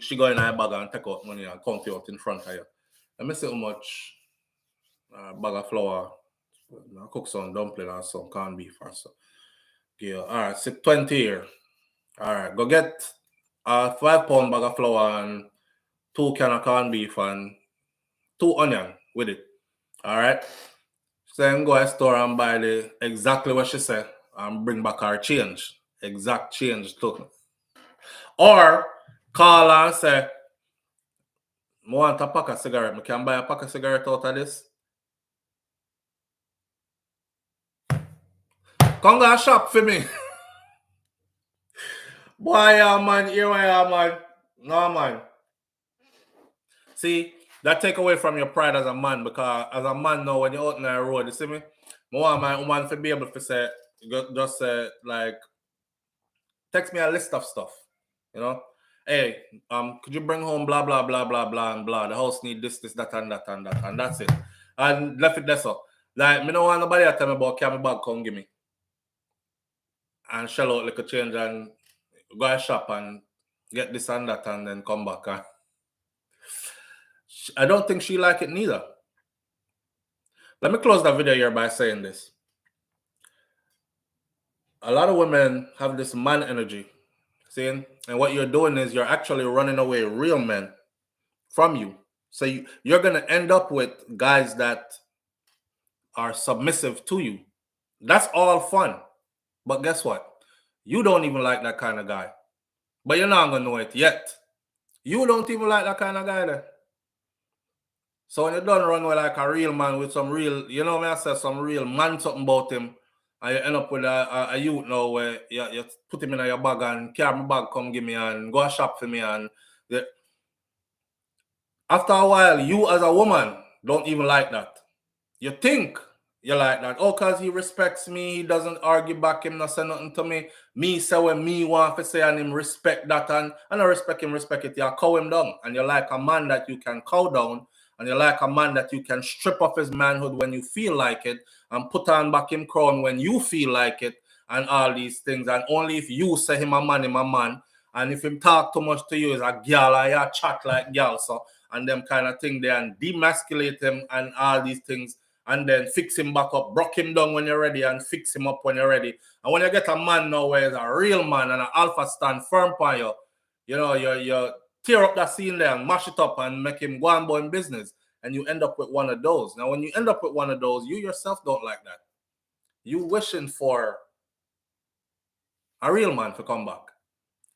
She go in her bag and take out money and count it out in front of you. Let me see how much bag of flour. I cook some dumpling and some corned beef or so. Yeah, all right, 20 here. All right, go get a 5-pound bag of flour and 2 can of corned beef and 2 onion with it. All right. So then go to the store and buy the exactly what she said and bring back her change. Exact change too. Or call and say, I want a pack of cigarette. I can buy a pack of cigarette out of this. Come go shop for me. Boy, yeah, man. Here I am, man. No, man. See, that take away from your pride as a man, because as a man now, when you're out on the road, you see me? I want my woman to be able to say, just say, like, text me a list of stuff, you know? Hey, could you bring home blah, blah, blah, blah, blah, and blah. The house need this, that, and that, and that, and that's it. And left it there so. Like, me don't want nobody to tell me about carry my bag, come give me. And shell out like a change and go to shop and get this and that and then come back. And I don't think she like it neither. Let me close the video here by saying this. A lot of women have this man energy, see? And what you're doing is you're actually running away real men from you. So you're going to end up with guys that are submissive to you. That's all fun. But guess what? You don't even like that kind of guy. But you're not going to know it yet. You don't even like that kind of guy there. So when you don't run away like a real man with some real, you know, I say some real man something about him, and you end up with a youth now where you put him in your bag and carry my bag, come give me and go shop for me. And after a while, you as a woman don't even like that. You think you like that. Oh, because he respects me, he doesn't argue back, him not say nothing to me. Me say what me want to say and him respect that. And I don't respect him, respect it. You cow him down. And you're like a man that you can cow down. And you're like a man that you can strip off his manhood when you feel like it and put on back him crown when you feel like it and all these things. And only if you say him a man, him a man. And if him talk too much to you, is a girl or you chat like girl, so and them kind of thing there, and demasculate him and all these things, and then fix him back up, broke him down when you're ready and fix him up when you're ready. And when you get a man now where he's a real man and an alpha stand firm for you, you know, you tear up that scene there and mash it up and make him go and boy in business, and you end up with one of those. Now, when you end up with one of those, you yourself don't like that. You wishing for a real man to come back.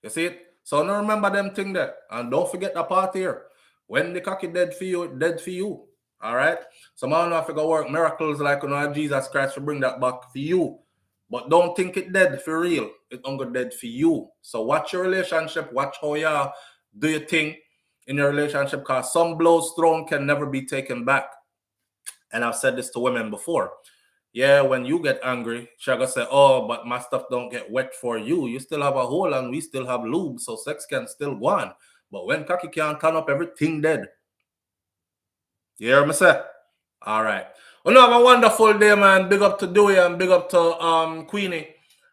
You see it? So now remember them thing there. And don't forget the part here. When the cocky dead for you, dead for you. All right. So man don't have to go work miracles like Jesus Christ to bring that back for you. But don't think it dead for real. It's only dead for you. So watch your relationship. Watch how you do your thing in your relationship, because some blows thrown can never be taken back. And I've said this to women before. Yeah, when you get angry, she'll go say, oh, but my stuff don't get wet for you. You still have a hole and we still have lube, so sex can still go on. But when cocky can't turn up, everything dead. You hear me say? All right. Well, no, have a wonderful day, man. Big up to Dewey and big up to Queenie.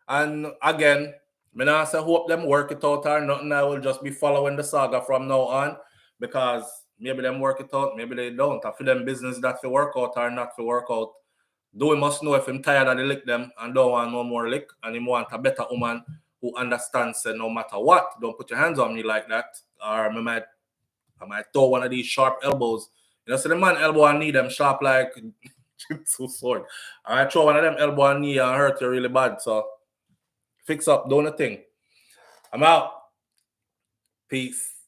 And again, me not say hope them work it out or nothing. I will just be following the saga from now on, because maybe them work it out, maybe they don't. I feel them business that to work out or not to work out. Dewey must know if him tired of the lick them and don't want no more lick, and him want a better woman who understands that no matter what, don't put your hands on me like that, or I might throw one of these sharp elbows. You know, so the man elbow and knee them sharp like so sword. I throw one of them elbow and knee and hurt you really bad. So fix up, do the thing. I'm out. Peace.